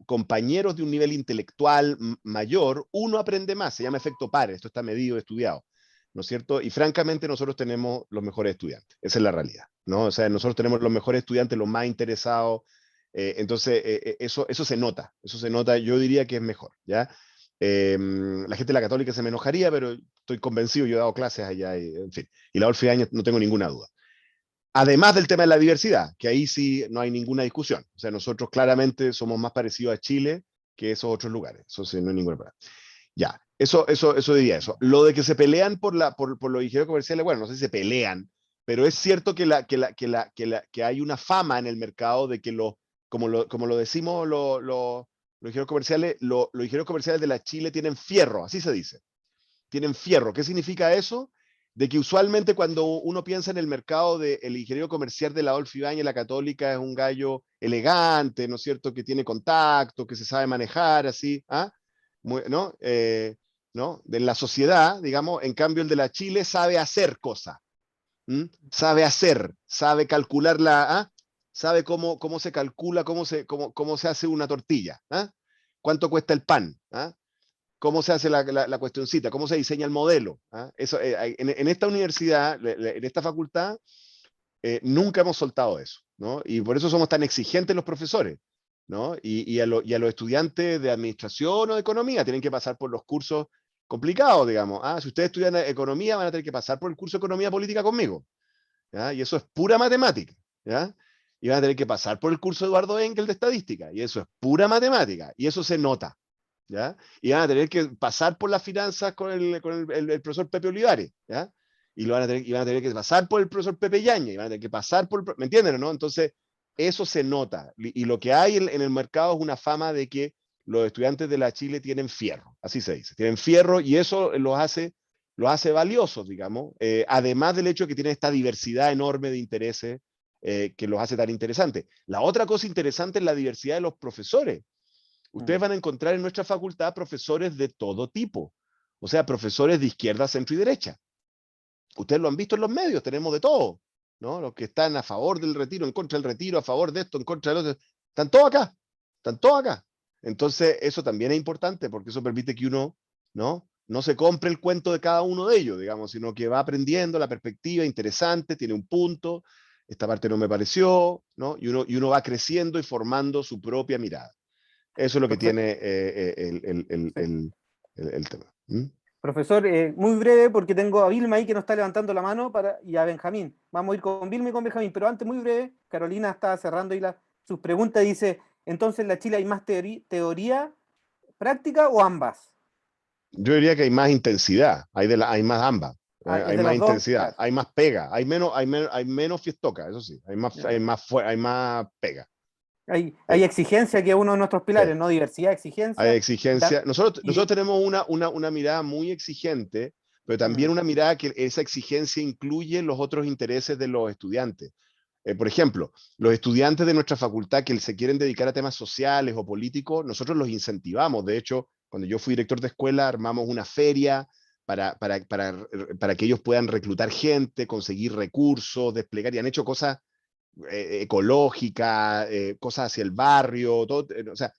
compañeros de un nivel intelectual mayor, uno aprende más, se llama efecto Pares, esto está medido, estudiado, ¿no es cierto? Y francamente nosotros tenemos los mejores estudiantes, esa es la realidad, ¿no? O sea, nosotros tenemos los mejores estudiantes, los más interesados, entonces eso se nota, yo diría que es mejor, ¿ya? La gente de la Católica se me enojaría, pero estoy convencido, yo he dado clases allá, en fin, y la Orfe no tengo ninguna duda. Además del tema de la diversidad, que ahí sí no hay ninguna discusión. O sea, nosotros claramente somos más parecidos a Chile que esos otros lugares. Eso sí, no hay ninguna problema. Ya, eso diría eso. Lo de que se pelean por los ingenieros comerciales, bueno, no sé si se pelean, pero es cierto que hay una fama en el mercado de que como lo decimos los ingenieros comerciales, los ingenieros comerciales de la Chile tienen fierro, así se dice. Tienen fierro. ¿Qué significa eso? De que usualmente cuando uno piensa en el mercado del ingeniero comercial de la Adolfo Ibáñez, la Católica es un gallo elegante, ¿no es cierto? Que tiene contacto, que se sabe manejar, así, ¿ah? ¿No? ¿No? De la sociedad, digamos, en cambio el de la Chile sabe hacer cosas, sabe hacer, sabe calcular ¿ah? Sabe cómo se calcula, cómo se hace una tortilla, ¿ah? ¿Cuánto cuesta el pan? ¿Ah? Cómo se hace la cuestioncita, cómo se diseña el modelo. ¿Ah? Eso, en esta universidad, en esta facultad, nunca hemos soltado eso, ¿no? Y por eso somos tan exigentes los profesores, ¿no? Y a los estudiantes de administración o de economía tienen que pasar por los cursos complicados, digamos. Ah, si ustedes estudian economía, van a tener que pasar por el curso de economía política conmigo, ¿ya? Y eso es pura matemática, ¿ya? Y van a tener que pasar por el curso de Eduardo Engel de estadística, y eso es pura matemática, y eso se nota, ¿ya? Y van a tener que pasar por las finanzas con el profesor Pepe Olivares, ¿ya? Y van a tener que pasar por el profesor Pepe Yañez, y van a tener que pasar ¿me entienden, no? Entonces, eso se nota. Y lo que hay en el mercado es una fama de que los estudiantes de la Chile tienen fierro, así se dice, tienen fierro, y eso los hace valiosos, digamos, además del hecho de que tienen esta diversidad enorme de intereses que los hace tan interesantes. La otra cosa interesante es la diversidad de los profesores. Ustedes van a encontrar en nuestra facultad profesores de todo tipo, o sea, profesores de izquierda, centro y derecha. Ustedes lo han visto en los medios, tenemos de todo, ¿no? Los que están a favor del retiro, en contra del retiro, a favor de esto, en contra del otro, están todos acá, están todos acá. Entonces, eso también es importante porque eso permite que uno, no se compre el cuento de cada uno de ellos, digamos, sino que va aprendiendo la perspectiva interesante, tiene un punto, esta parte no me pareció, ¿no? Y uno va creciendo y formando su propia mirada. Eso es lo que Perfecto. tiene Sí. el tema. ¿Mm? Profesor, muy breve porque tengo a Vilma ahí que nos está levantando la mano y a Benjamín. Vamos a ir con Vilma y con Benjamín, pero antes, muy breve, Carolina está cerrando ahí sus preguntas. Dice, entonces en la Chile hay más teoría práctica o ambas. Yo diría que hay más intensidad, hay más ambas. Ah, es Hay de más las dos, intensidad, claro. hay más pega, hay menos fiestoca, eso sí, Ya. hay más pega. Hay Sí, exigencia, que es uno de nuestros sí. pilares, ¿no? Diversidad, Hay exigencia. exigencia. Y, Nosotros tenemos una mirada muy exigente, pero mm, también una mirada que esa exigencia incluye los otros intereses de los estudiantes. Por ejemplo, los estudiantes de nuestra facultad que se quieren dedicar a temas sociales o políticos, nosotros los incentivamos. De hecho, cuando yo fui director de escuela, armamos una feria para que ellos puedan reclutar gente, conseguir recursos, desplegar, y han hecho cosas ecológicas, cosas hacia el barrio, todo, o sea,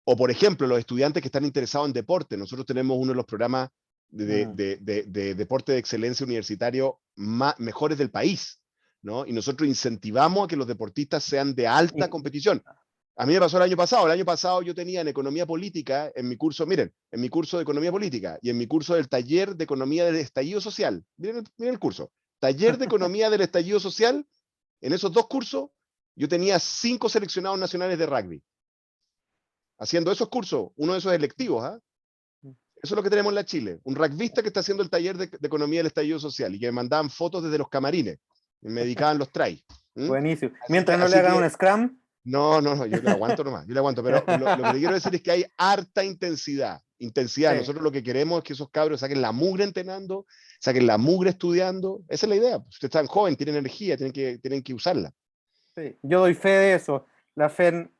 o por ejemplo, los estudiantes que están interesados en deporte. Nosotros tenemos uno de los programas mm, de deporte de excelencia universitario mejores del país, ¿no? Y nosotros incentivamos a que los deportistas sean de alta y- competición. A mí me pasó el año pasado yo tenía en economía política, en mi curso, miren, en mi curso de economía política y en mi curso del taller de economía del estallido social, miren el curso, taller de economía del estallido social, en esos dos cursos yo tenía 5 seleccionados nacionales de rugby haciendo esos cursos, uno de esos electivos. ¿Ah? Eso es lo que tenemos en la Chile. Un rugbyista que está haciendo el taller de economía del estallido social y que me mandaban fotos desde los camarines y me dedicaban los tries. ¿Mm? buenísimo. Mientras no le Así hagan un que, scrum. no, yo le aguanto nomás, yo le aguanto, pero lo que te quiero decir es que hay harta intensidad, intensidad. Sí. Nosotros lo que queremos es que esos cabros saquen la mugre entrenando, saquen la mugre estudiando. Esa es la idea. Ustedes están jóvenes, tienen energía, tienen que usarla. Sí, yo doy fe de eso. La FEN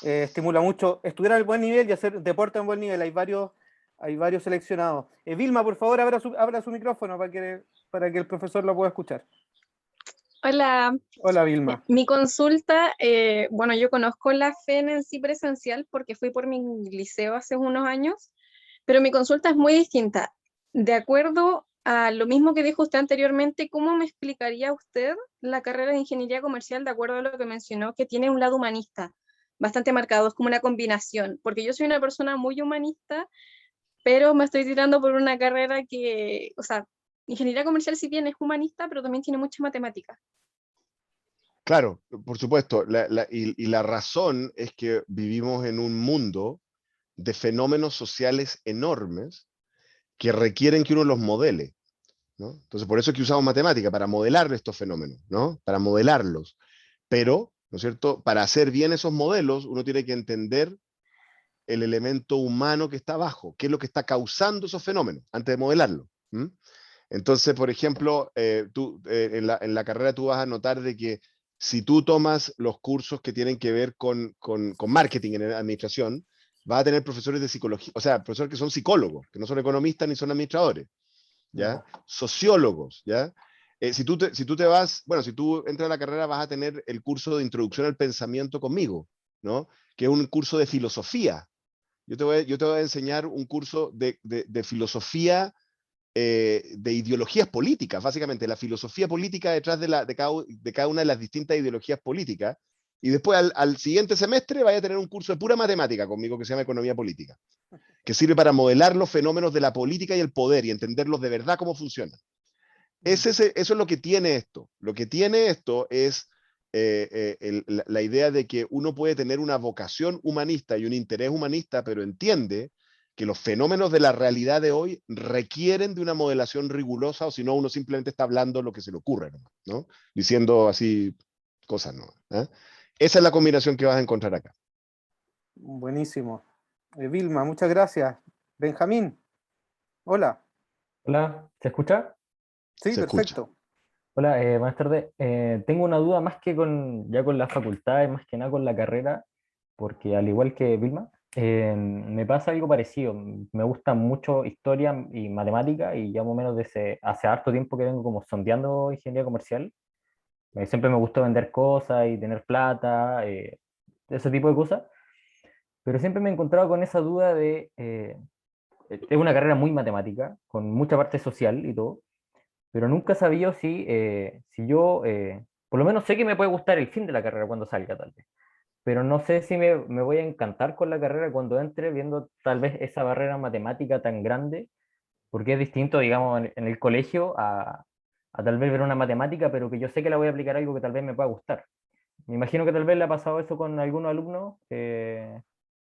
estimula mucho estudiar al buen nivel y hacer deporte a un buen nivel. Hay varios seleccionados. Vilma, por favor, abra su micrófono para que el profesor lo pueda escuchar. Hola, Hola, Vilma. mi consulta, bueno, yo conozco la FEN en sí presencial porque fui por mi liceo hace unos años, pero mi consulta es muy distinta. De acuerdo a lo mismo que dijo usted anteriormente, ¿cómo me explicaría usted la carrera de ingeniería comercial de acuerdo a lo que mencionó, que tiene un lado humanista bastante marcado, es como una combinación? Porque yo soy una persona muy humanista, pero me estoy tirando por una carrera que, o sea, ingeniería comercial si bien es humanista, pero también tiene mucha matemática. Claro, por supuesto, y la razón es que vivimos en un mundo de fenómenos sociales enormes que requieren que uno los modele, ¿no? Entonces, por eso es que usamos matemática, para modelar estos fenómenos, ¿no? Para modelarlos. Pero, ¿no es cierto? Para hacer bien esos modelos, uno tiene que entender el elemento humano que está abajo, qué es lo que está causando esos fenómenos, antes de modelarlo. ¿Mm? Entonces, por ejemplo, en la carrera tú vas a notar de que si tú tomas los cursos que tienen que ver con marketing en la administración, vas a tener profesores de psicología, o sea, profesores que son psicólogos, que no son economistas ni son administradores, ¿ya? Sociólogos, ¿ya? Si tú te vas, bueno, si tú entras a la carrera vas a tener el curso de introducción al pensamiento conmigo, ¿no? Que es un curso de filosofía. Yo te voy a enseñar un curso de filosofía de ideologías políticas, básicamente la filosofía política detrás de cada una de las distintas ideologías políticas. Y después al siguiente semestre vaya a tener un curso de pura matemática conmigo que se llama Economía Política, que sirve para modelar los fenómenos de la política y el poder y entenderlos de verdad cómo funcionan. Eso es lo que tiene esto. Lo que tiene esto es la idea de que uno puede tener una vocación humanista y un interés humanista, pero entiende que los fenómenos de la realidad de hoy requieren de una modelación rigurosa, o si no, uno simplemente está hablando lo que se le ocurre, ¿no? Diciendo así cosas, ¿no? ¿Eh? Esa es la combinación que vas a encontrar acá. Buenísimo. Vilma, muchas gracias. Benjamín, hola. Hola, ¿se escucha? Sí, Se escucha. perfecto. Hola, buenas tardes. Tengo una duda más que ya con la facultad, y más que nada con la carrera, porque al igual que Vilma, me pasa algo parecido. Me gusta mucho historia y matemática y ya más o menos hace harto tiempo que vengo como sondeando ingeniería comercial. Siempre me gustó vender cosas y tener plata, ese tipo de cosas, pero siempre me he encontrado con esa duda es una carrera muy matemática, con mucha parte social y todo, pero nunca he sabido si yo, por lo menos sé que me puede gustar el fin de la carrera cuando salga, tal vez, pero no sé si me voy a encantar con la carrera cuando entre, viendo tal vez esa barrera matemática tan grande porque es distinto, digamos, en el colegio a tal vez ver una matemática, pero que yo sé que la voy a aplicar a algo que tal vez me pueda gustar. Me imagino que tal vez le ha pasado eso con algunos alumnos,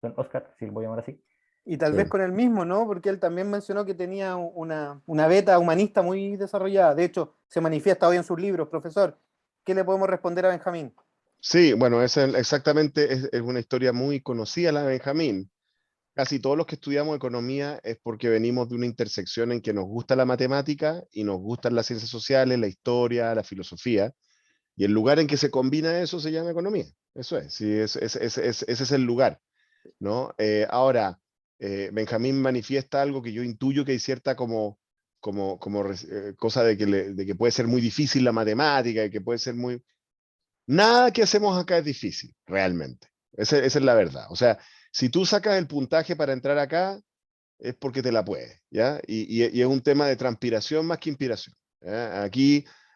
con Oscar, si lo voy a llamar así. Y tal vez Sí. con él mismo, ¿no? Porque él también mencionó que tenía una beta humanista muy desarrollada. De hecho, se manifiesta hoy en sus libros. Profesor, ¿qué le podemos responder a Benjamín? Sí, bueno, exactamente es una historia muy conocida la de Benjamín. Casi todos los que estudiamos economía es porque venimos de una intersección en que nos gusta la matemática y nos gustan las ciencias sociales, la historia, la filosofía, y el lugar en que se combina eso se llama economía. Eso es, sí, ese es el lugar, ¿no? Ahora, Benjamín manifiesta algo que yo intuyo que hay cierta cosa de que puede ser muy difícil la matemática y que puede ser muy... Nada que hacemos acá es difícil, realmente. Esa es la verdad. O sea, si tú sacas el puntaje para entrar acá, es porque te la puedes, ¿ya? Y es un tema de transpiración más que inspiración. ¿Ya?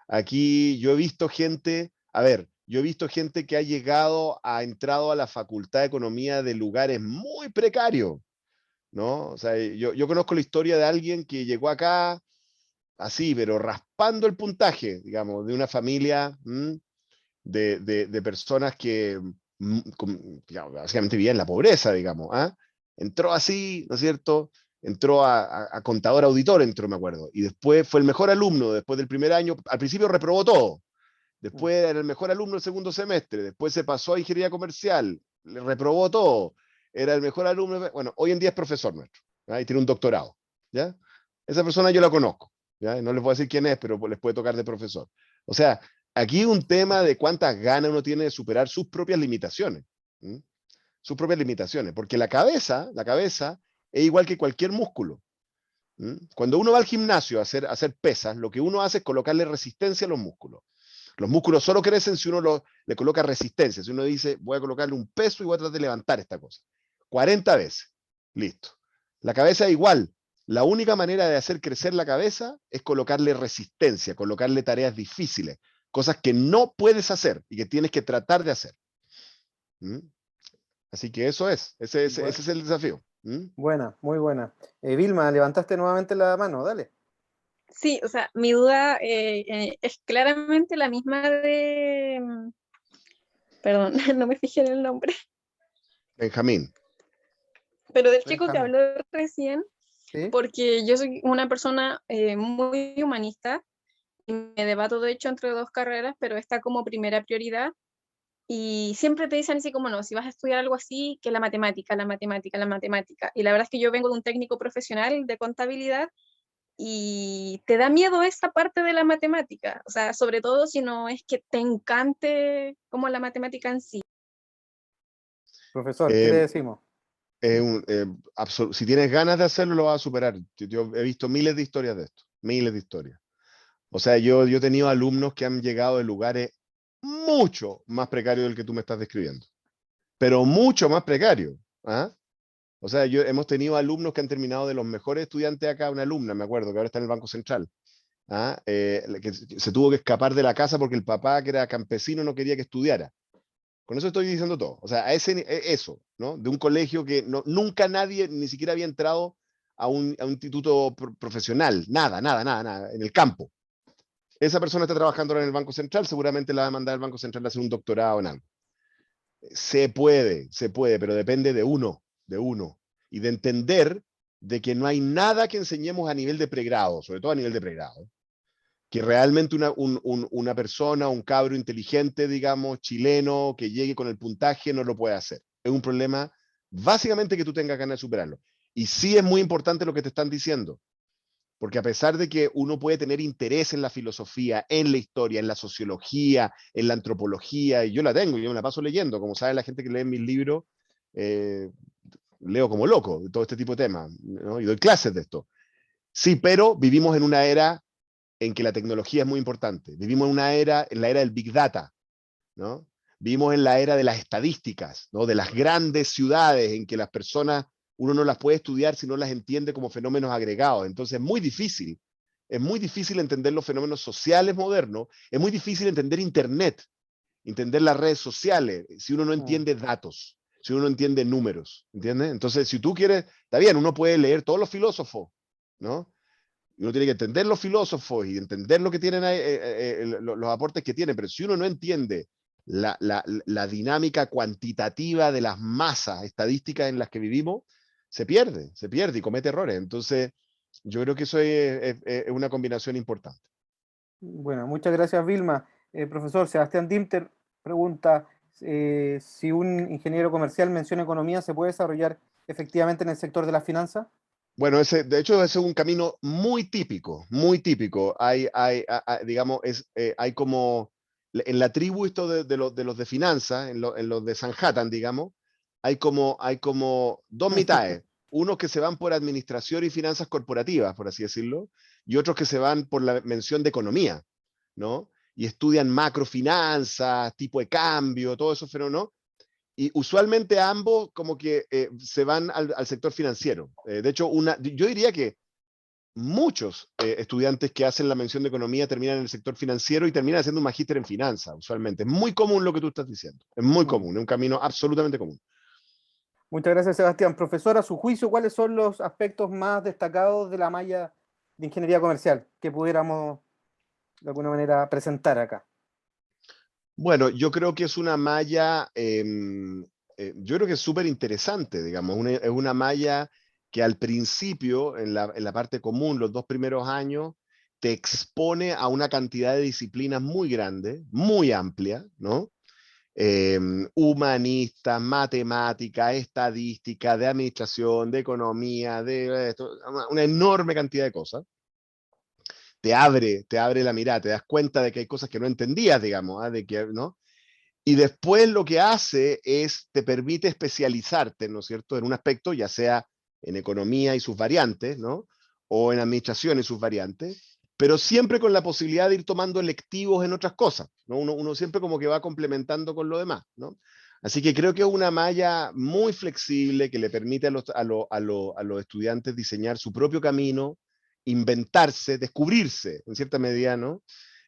Aquí yo he visto gente, a ver, yo he visto gente que ha entrado a la Facultad de Economía de lugares muy precarios, ¿no? O sea, yo conozco la historia de alguien que llegó acá así, pero raspando el puntaje, digamos, de una familia de personas que digamos, básicamente vivían en la pobreza, digamos, ¿ah? Entró así, ¿no es cierto? Entró a contador auditor, entró, me acuerdo, y después fue el mejor alumno después del primer año, al principio reprobó todo, después era el mejor alumno el segundo semestre, después se pasó a ingeniería comercial, le reprobó todo, era el mejor alumno, bueno, hoy en día es profesor nuestro, ¿ya? Y tiene un doctorado, ¿ya? Esa persona yo la conozco, ¿ya? No les voy a decir quién es, pero les puede tocar de profesor. O sea, aquí es un tema de cuántas ganas uno tiene de superar sus propias limitaciones, ¿m? Sus propias limitaciones, porque la cabeza es igual que cualquier músculo. ¿M? Cuando uno va al gimnasio a hacer pesas, lo que uno hace es colocarle resistencia a los músculos. Los músculos solo crecen si uno le coloca resistencia. Si uno dice, voy a colocarle un peso y voy a tratar de levantar esta cosa. 40 veces. Listo. La cabeza es igual. La única manera de hacer crecer la cabeza es colocarle resistencia, colocarle tareas difíciles, cosas que no puedes hacer y que tienes que tratar de hacer. ¿Mm? Así que eso es. Ese es el desafío. ¿Mm? Buena, muy buena. Vilma, levantaste nuevamente la mano, dale. Sí, o sea, mi duda es claramente la misma perdón, no me fijé en el nombre, Benjamín. pero del chico que Benjamín. habló recién, ¿Sí? porque yo soy una persona muy humanista y me debato de hecho entre dos carreras, pero esta como primera prioridad. Y siempre te dicen así como no, si vas a estudiar algo así, que la matemática, la matemática, la matemática. Y la verdad es que yo vengo de un técnico profesional de contabilidad y te da miedo esa parte de la matemática, o sea, sobre todo si no es que te encante como la matemática en sí. Profesor, ¿qué le Eh, decimos? si tienes ganas de hacerlo, lo vas a superar. Yo he visto miles de historias de esto, miles de historias. O sea, yo he tenido alumnos que han llegado de lugares mucho más precarios del que tú me estás describiendo, pero mucho más precarios. ¿Ah? O sea, hemos tenido alumnos que han terminado de los mejores estudiantes acá, una alumna, me acuerdo, que ahora está en el Banco Central, ¿ah? Que se tuvo que escapar de la casa porque el papá, que era campesino, no quería que estudiara. Con eso estoy diciendo todo. O sea, eso, ¿no? De un colegio que nunca nadie, ni siquiera había entrado a un instituto profesional, nada, en el campo. Esa persona está trabajando ahora en el Banco Central, seguramente la va a mandar al Banco Central a hacer un doctorado en algo. Se puede, pero depende de uno, y de entender de que no hay nada que enseñemos a nivel de pregrado, sobre todo a nivel de pregrado, que realmente una persona, un cabro inteligente, digamos, chileno, que llegue con el puntaje, no lo puede hacer. Es un problema básicamente que tú tengas ganas de superarlo. Y sí es muy importante lo que te están diciendo, porque a pesar de que uno puede tener interés en la filosofía, en la historia, en la sociología, en la antropología, y yo la tengo, yo me la paso leyendo, como sabe la gente que lee mis libros, eh, leo como loco de todo este tipo de temas, ¿no? Y doy clases de esto. Sí, pero vivimos en una era en que la tecnología es muy importante. Vivimos en la era del Big Data, ¿no? Vivimos en la era de las estadísticas, ¿no? De las grandes ciudades en que las personas, uno no las puede estudiar si no las entiende como fenómenos agregados. Entonces es muy difícil entender los fenómenos sociales modernos, es muy difícil entender Internet, entender las redes sociales, si uno no entiende datos, si uno no entiende números, ¿entiendes? Entonces, si tú quieres, está bien, uno puede leer todos los filósofos, ¿no? Uno tiene que entender los filósofos y entender lo que tienen ahí, los aportes que tienen, pero si uno no entiende la dinámica cuantitativa de las masas estadísticas en las que vivimos, se pierde y comete errores. Entonces, yo creo que eso es una combinación importante. Bueno, muchas gracias, Vilma. Profesor Sebastián Dimter pregunta si un ingeniero comercial menciona economía, ¿se puede desarrollar efectivamente en el sector de la finanza? Bueno, de hecho, ese es un camino muy típico, muy típico. Digamos, hay como, en la tribu esto de los de finanzas, en los de Sanhattan, digamos, hay como dos mitades. Unos que se van por administración y finanzas corporativas, por así decirlo, y otros que se van por la mención de economía, ¿no? Y estudian macrofinanzas, tipo de cambio, todo eso, pero no. Y usualmente ambos como que se van al sector financiero. De hecho, yo diría que muchos estudiantes que hacen la mención de economía terminan en el sector financiero y terminan haciendo un magíster en finanzas, usualmente. Es muy común lo que tú estás diciendo. Es muy común, es un camino absolutamente común. Muchas gracias, Sebastián. Profesor, a su juicio, ¿cuáles son los aspectos más destacados de la malla de ingeniería comercial que pudiéramos de alguna manera presentar acá? Bueno, yo creo que es una malla, yo creo que es súper interesante, digamos, es una malla que al principio, en la parte común, los 2 primeros años, te expone a una cantidad de disciplinas muy grande, muy amplia, ¿no? Humanista, matemática, estadística, de administración, de economía, una enorme cantidad de cosas. Te abre la mirada, te das cuenta de que hay cosas que no entendías, digamos, ¿ah? De que, ¿no? Y después lo que hace es, te permite especializarte, ¿no es cierto?, en un aspecto, ya sea en economía y sus variantes, ¿no? O en administración y sus variantes, pero siempre con la posibilidad de ir tomando electivos en otras cosas, ¿no? Uno siempre como que va complementando con lo demás, ¿no? Así que creo que es una malla muy flexible que le permite a los estudiantes diseñar su propio camino, inventarse, descubrirse, en cierta medida, ¿no?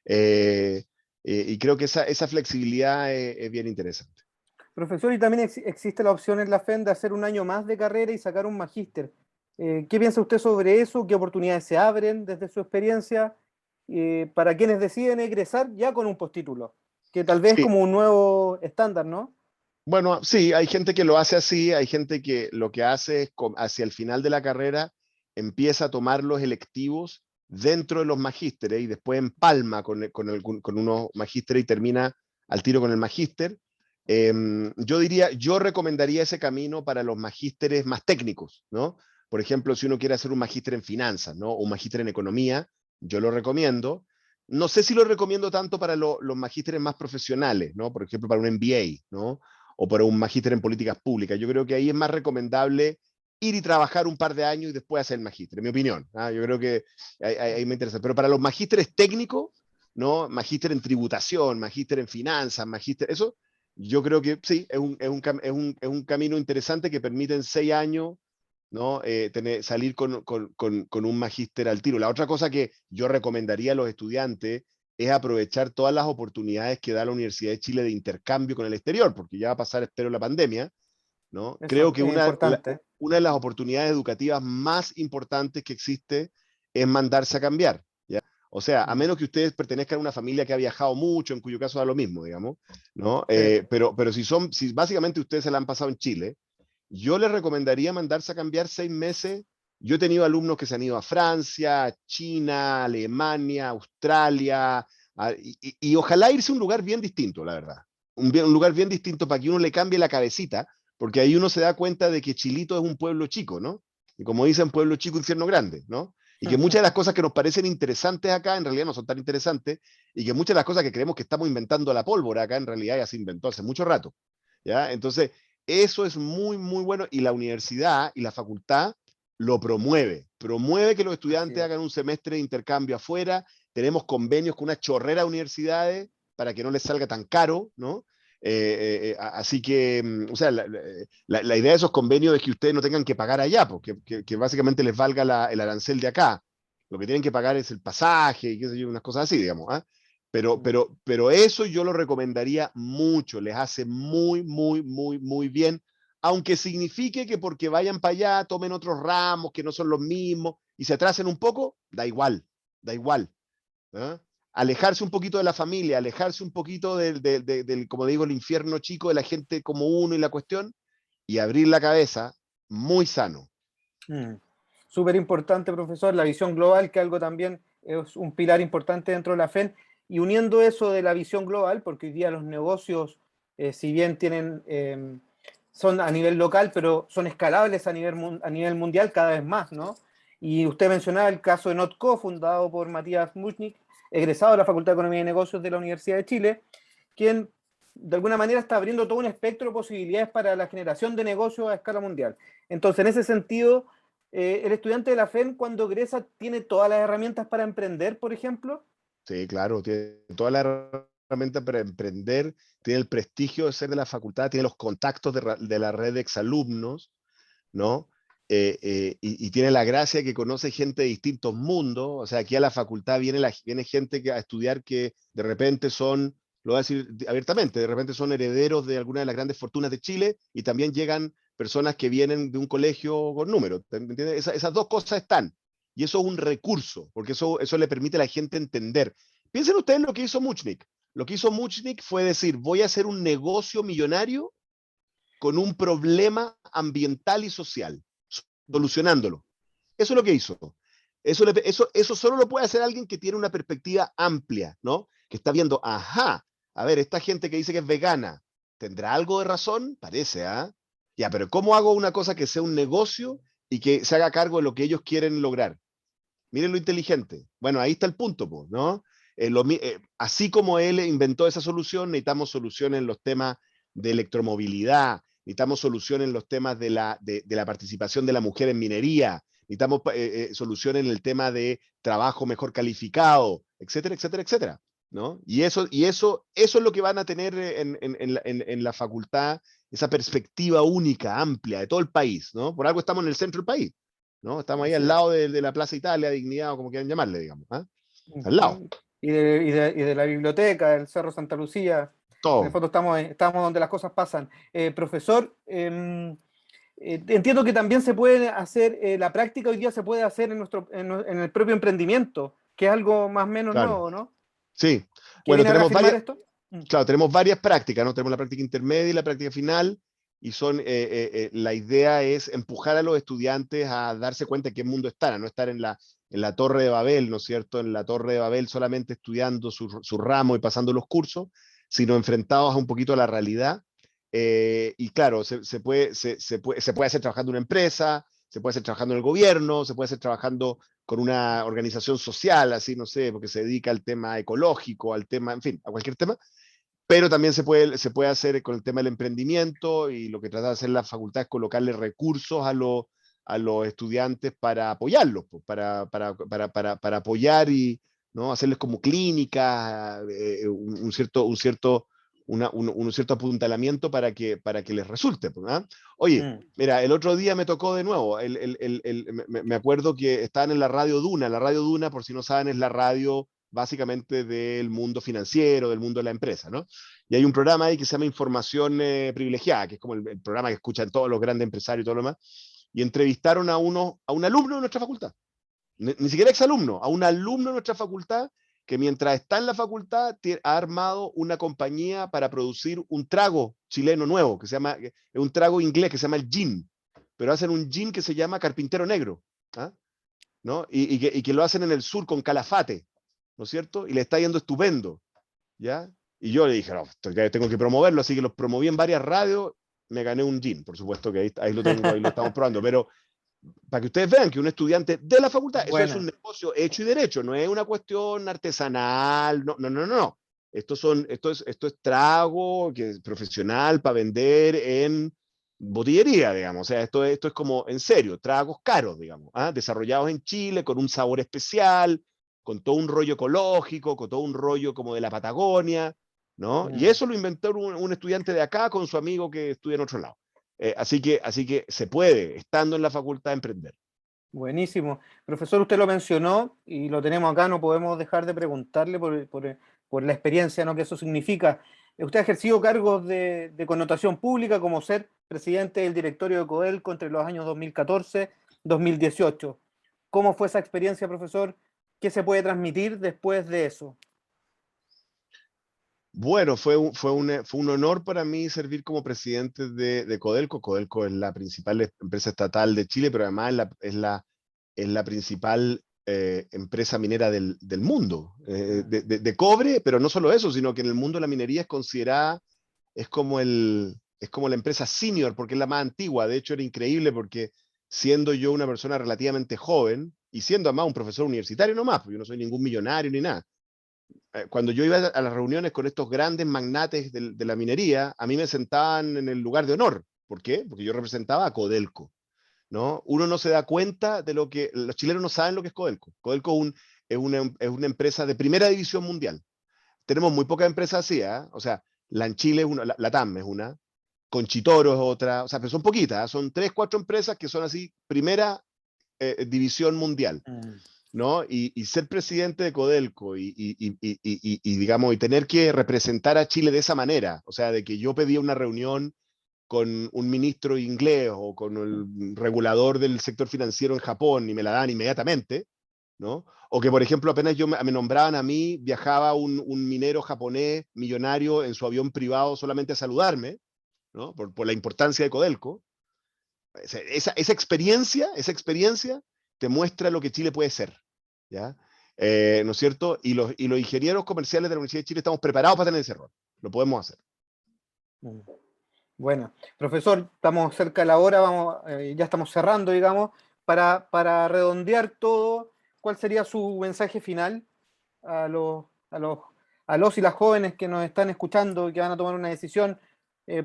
Eh, y creo que esa flexibilidad es bien interesante. Profesor, y también existe la opción en la FEN de hacer un año más de carrera y sacar un magíster. ¿Qué piensa usted sobre eso? ¿Qué oportunidades se abren desde su experiencia para quienes deciden egresar ya con un postítulo? Que tal vez es Sí, como un nuevo estándar, ¿no? bueno, sí, hay gente que lo hace así, hay gente que lo que hace es hacia el final de la carrera empieza a tomar los electivos dentro de los magísteres y después empalma con unos magísteres y termina al tiro con el magíster. Yo recomendaría ese camino para los magísteres más técnicos, ¿no? Por ejemplo, si uno quiere hacer un magíster en finanzas, ¿no? O un magíster en economía, yo lo recomiendo. No sé si lo recomiendo tanto para los magísteres más profesionales, ¿no? Por ejemplo, para un MBA, ¿no? O para un magíster en políticas públicas. Yo creo que ahí es más recomendable ir y trabajar un par de años y después hacer el magíster, en mi opinión. ¿Ah? Yo creo que ahí me interesa. Pero para los magísteres técnicos, ¿no? Magíster en tributación, magíster en finanzas, magíster, eso, yo creo que sí, es un camino interesante que permite en 6 años, ¿no? Salir con un magíster al tiro. La otra cosa que yo recomendaría a los estudiantes es aprovechar todas las oportunidades que da la Universidad de Chile de intercambio con el exterior, porque ya va a pasar, espero, la pandemia, ¿no? Creo Eso que es importante. una de las oportunidades educativas más importantes que existe es mandarse a cambiar, ¿ya? O sea, a menos que ustedes pertenezcan a una familia que ha viajado mucho, en cuyo caso da lo mismo, digamos, ¿no? Sí. Pero si básicamente ustedes se la han pasado en Chile, yo les recomendaría mandarse a cambiar 6 meses. Yo he tenido alumnos que se han ido a Francia, China, Alemania, Australia, y ojalá irse a un lugar bien distinto, la verdad. Un lugar bien distinto para que uno le cambie la cabecita, porque ahí uno se da cuenta de que Chilito es un pueblo chico, ¿no? Y como dicen, pueblo chico, infierno grande, ¿no? Y que muchas de las cosas que nos parecen interesantes acá en realidad no son tan interesantes, y que muchas de las cosas que creemos que estamos inventando a la pólvora acá en realidad ya se inventó hace mucho rato, ¿ya? Entonces, eso es muy, muy bueno y la universidad y la facultad lo promueve que los Así estudiantes es. hagan un semestre de intercambio afuera. Tenemos convenios con una chorrera de universidades para que no les salga tan caro, ¿no? Así que, o sea, la idea de esos convenios es que ustedes no tengan que pagar allá, porque que básicamente les valga el arancel de acá. Lo que tienen que pagar es el pasaje y qué sé yo, unas cosas así, digamos. ¿Ah? Pero eso yo lo recomendaría mucho, les hace muy, muy, muy, muy bien, aunque signifique que porque vayan para allá tomen otros ramos que no son los mismos, y se atrasen un poco, da igual, da igual. ¿Ah? Alejarse un poquito de la familia, alejarse un poquito del, como digo, el infierno chico de la gente como uno y la cuestión, y abrir la cabeza, muy sano. Súper importante, profesor, la visión global, que algo también es un pilar importante dentro de la FEN, y uniendo eso de la visión global, porque hoy día los negocios, si bien son a nivel local, pero son escalables a nivel mundial cada vez más, ¿no? Y usted mencionaba el caso de Notco, fundado por Matías Muchnik, egresado de la Facultad de Economía y Negocios de la Universidad de Chile, quien de alguna manera está abriendo todo un espectro de posibilidades para la generación de negocios a escala mundial. Entonces, en ese sentido, el estudiante de la FEN cuando egresa tiene todas las herramientas para emprender, por ejemplo. Sí, claro, tiene toda la herramienta para emprender, tiene el prestigio de ser de la facultad, tiene los contactos de la red de exalumnos, ¿no? Y tiene la gracia que conoce gente de distintos mundos, o sea, aquí a la facultad viene gente a estudiar que de repente son, lo voy a decir abiertamente, de repente son herederos de alguna de las grandes fortunas de Chile, y también llegan personas que vienen de un colegio con números, ¿entiendes? Esas dos cosas están, y eso es un recurso, porque eso le permite a la gente entender. Piensen ustedes lo que hizo Muchnik. Lo que hizo Muchnik fue decir, voy a hacer un negocio millonario con un problema ambiental y social, solucionándolo. Eso es lo que hizo. Eso solo lo puede hacer alguien que tiene una perspectiva amplia, ¿no? Que está viendo, ajá, a ver, esta gente que dice que es vegana, ¿tendrá algo de razón? Parece, ¿ah? Ya, pero ¿cómo hago una cosa que sea un negocio y que se haga cargo de lo que ellos quieren lograr? Miren lo inteligente. Bueno, ahí está el punto, pues, ¿no? Así como él inventó esa solución, necesitamos soluciones en los temas de electromovilidad, necesitamos soluciones en los temas de la participación de la mujer en minería, necesitamos soluciones en el tema de trabajo mejor calificado, etcétera, etcétera, etcétera, ¿no? Y eso es lo que van a tener en la facultad, esa perspectiva única, amplia, de todo el país, ¿no? Por algo estamos en el centro del país, ¿no? Estamos ahí Así al es. lado de la Plaza Italia, Dignidad, o como quieran llamarle, digamos, ¿ah? Al lado, Y de la biblioteca, del Cerro Santa Lucía. En el todo. fondo estamos donde las cosas pasan. Profesor, entiendo que también se puede hacer, la práctica hoy día se puede hacer en el propio emprendimiento, que es algo más o menos Claro, nuevo, ¿no? sí. ¿Qué Bueno, viene a reafirmar esto? claro, tenemos varias prácticas, ¿no? Tenemos la práctica intermedia y la práctica final, y la idea es empujar a los estudiantes a darse cuenta de qué mundo están, a no estar en la Torre de Babel, ¿no es cierto? En la Torre de Babel solamente estudiando su ramo y pasando los cursos, sino enfrentados a un poquito a la realidad. Y claro, se puede hacer trabajando en una empresa, se puede hacer trabajando en el gobierno, se puede hacer trabajando con una organización social, así, no sé, porque se dedica al tema ecológico, al tema, en fin, a cualquier tema, pero también se puede hacer con el tema del emprendimiento, y lo que trata de hacer la facultad es colocarle recursos a los estudiantes para apoyarlos, pues, para apoyar y, ¿no? Hacerles como clínicas, un cierto apuntalamiento para que les resulte, pues, ¿ah? Oye, mira, el otro día me tocó de nuevo, me acuerdo que estaban en la Radio Duna. La Radio Duna, por si no saben, es la radio básicamente del mundo financiero, del mundo de la empresa, ¿no? Y hay un programa ahí que se llama Información Privilegiada, que es como el programa que escuchan todos los grandes empresarios y todo lo demás, y entrevistaron a un alumno de nuestra facultad, ni siquiera exalumno, a un alumno de nuestra facultad, que mientras está en la facultad ha armado una compañía para producir un trago chileno nuevo, que se llama, es un trago inglés que se llama el gin, pero hacen un gin que se llama Carpintero Negro, ¿ah? ¿No? Y que lo hacen en el sur con Calafate, ¿no es cierto? Y le está yendo estupendo, ¿ya? Y yo le dije, no, tengo que promoverlo, así que los promoví en varias radios, me gané un gin, por supuesto que ahí lo tengo, ahí lo estamos probando, pero para que ustedes vean que un estudiante de la facultad, eso es un Buena. negocio hecho y derecho, no es una cuestión artesanal, no, no, no, no. Esto es trago que es profesional para vender en botillería, digamos. O sea, esto es como, en serio, tragos caros, digamos, ¿ah? Desarrollados en Chile, con un sabor especial, con todo un rollo ecológico, con todo un rollo como de la Patagonia, ¿no? Y eso lo inventó un estudiante de acá con su amigo que estudia en otro lado. Así que se puede, estando en la facultad, emprender. Buenísimo. Profesor, usted lo mencionó y lo tenemos acá, no podemos dejar de preguntarle por la experiencia, ¿no? Que eso significa. Usted ha ejercido cargos de connotación pública, como ser presidente del directorio de Codelco entre los años 2014-2018. ¿Cómo fue esa experiencia, profesor? ¿Qué se puede transmitir después de eso? Bueno, fue un honor para mí servir como presidente de Codelco. Codelco es la principal empresa estatal de Chile, pero además es la principal empresa minera del mundo, de cobre, pero no solo eso, sino que en el mundo la minería es considerada, es como la empresa senior, porque es la más antigua. De hecho, era increíble porque siendo yo una persona relativamente joven, y siendo además un profesor universitario nomás, porque yo no soy ningún millonario ni nada, cuando yo iba a las reuniones con estos grandes magnates de la minería, a mí me sentaban en el lugar de honor. ¿Por qué? Porque yo representaba a Codelco, ¿no? Uno no se da cuenta de lo que, los chilenos no saben lo que es Codelco. Codelco es una empresa de primera división mundial. Tenemos muy pocas empresas así, ¿eh? O sea, la en Chile es una, la TAM es una, Conchitoro es otra, o sea, pero son poquitas, ¿eh? Son 3, 4 empresas que son así, primera división mundial. ¿No? Y ser presidente de Codelco digamos, y tener que representar a Chile de esa manera, o sea, de que yo pedía una reunión con un ministro inglés o con el regulador del sector financiero en Japón y me la dan inmediatamente, ¿no? O que, por ejemplo, apenas me nombraban a mí, viajaba un minero japonés millonario en su avión privado solamente a saludarme, ¿no? Por la importancia de Codelco. Esa experiencia te muestra lo que Chile puede ser, ¿ya? ¿No es cierto? Y los ingenieros comerciales de la Universidad de Chile estamos preparados para tener ese rol. Lo podemos hacer. Bueno, profesor, estamos cerca de la hora, ya estamos cerrando, digamos. Para redondear todo, ¿cuál sería su mensaje final a los y las jóvenes que nos están escuchando y que van a tomar una decisión?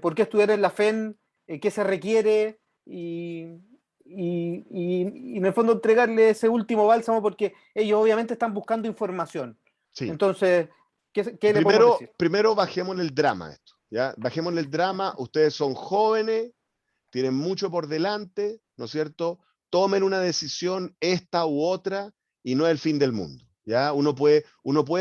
¿Por qué estudiar en la FEN? ¿Qué se requiere? Y en el fondo entregarle ese último bálsamo, porque ellos obviamente están buscando información. Sí. Entonces, ¿qué le podemos decir? Primero bajemos el drama a esto, ¿ya? Bajemos el drama, ustedes son jóvenes, tienen mucho por delante, ¿no es cierto? Tomen una decisión, esta u otra, y no es el fin del mundo, ¿ya? Uno puede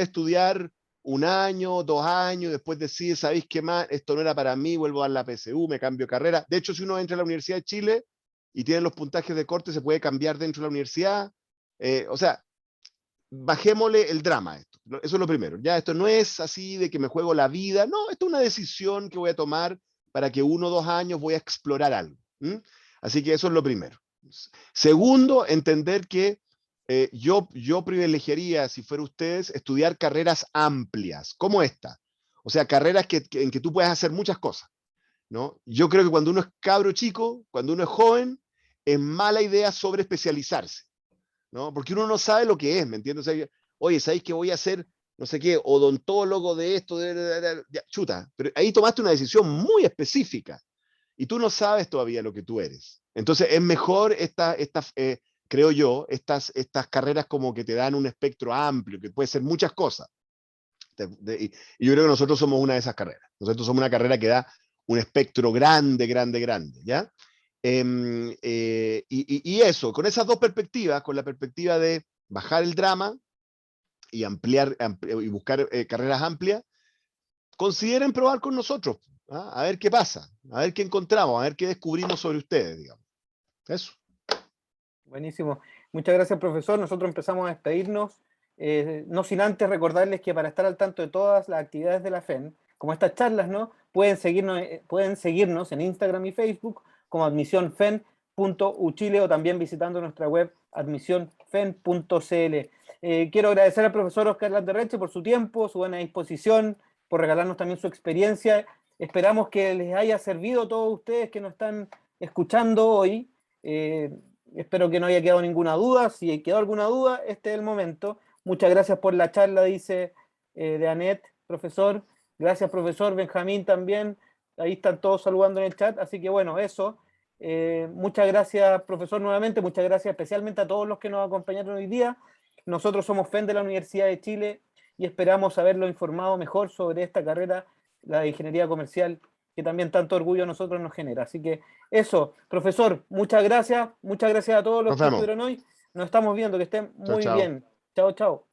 estudiar 1 año, 2 años, después decir, ¿sabéis qué más? Esto no era para mí, vuelvo a dar la PSU, me cambio de carrera. De hecho, si uno entra a la Universidad de Chile y tiene los puntajes de corte, se puede cambiar dentro de la universidad. O sea, bajémosle el drama a esto. Eso es lo primero. Ya, esto no es así de que me juego la vida. No, esto es una decisión que voy a tomar para que 1 o 2 años voy a explorar algo. Así que eso es lo primero. Segundo, entender que yo privilegiaría, si fuera ustedes, estudiar carreras amplias, como esta. O sea, carreras en que tú puedas hacer muchas cosas, ¿no? Yo creo que cuando uno es cabro chico, cuando uno es joven, es mala idea sobreespecializarse, ¿no? Porque uno no sabe lo que es, ¿me entiendes? O sea, oye, ¿sabéis que voy a ser, no sé qué, odontólogo de esto? Ya, chuta, pero ahí tomaste una decisión muy específica y tú no sabes todavía lo que tú eres. Entonces es mejor creo yo, estas carreras como que te dan un espectro amplio, que puede ser muchas cosas. Y yo creo que nosotros somos una de esas carreras. Nosotros somos una carrera que da un espectro grande, ¿ya? Y eso, con esas dos perspectivas, con la perspectiva de bajar el drama y ampliar y buscar carreras amplias, consideren probar con nosotros, ¿ah? A ver qué pasa, a ver qué encontramos, a ver qué descubrimos sobre ustedes, digamos. Eso. Buenísimo. Muchas gracias, profesor. Nosotros empezamos a despedirnos, no sin antes recordarles que para estar al tanto de todas las actividades de la FEN, como estas charlas, ¿no? Pueden seguirnos en Instagram y Facebook como admisionfen.uchile o también visitando nuestra web admisionfen.cl. Quiero agradecer al profesor Oscar Landerreche por su tiempo, su buena disposición, por regalarnos también su experiencia. Esperamos que les haya servido a todos ustedes que nos están escuchando hoy. Espero que no haya quedado ninguna duda. Si quedó alguna duda, este es el momento. Muchas gracias por la charla, dice de Anet, profesor. Gracias, profesor. Benjamín también. Ahí están todos saludando en el chat. Así que bueno, eso. Muchas gracias, profesor, nuevamente. Muchas gracias especialmente a todos los que nos acompañaron hoy día. Nosotros somos FEN de la Universidad de Chile y esperamos haberlo informado mejor sobre esta carrera, la de Ingeniería Comercial, que también tanto orgullo a nosotros nos genera. Así que eso, profesor, muchas gracias a todos los que estuvieron hoy. Nos estamos viendo, que estén muy bien. Chao, chao.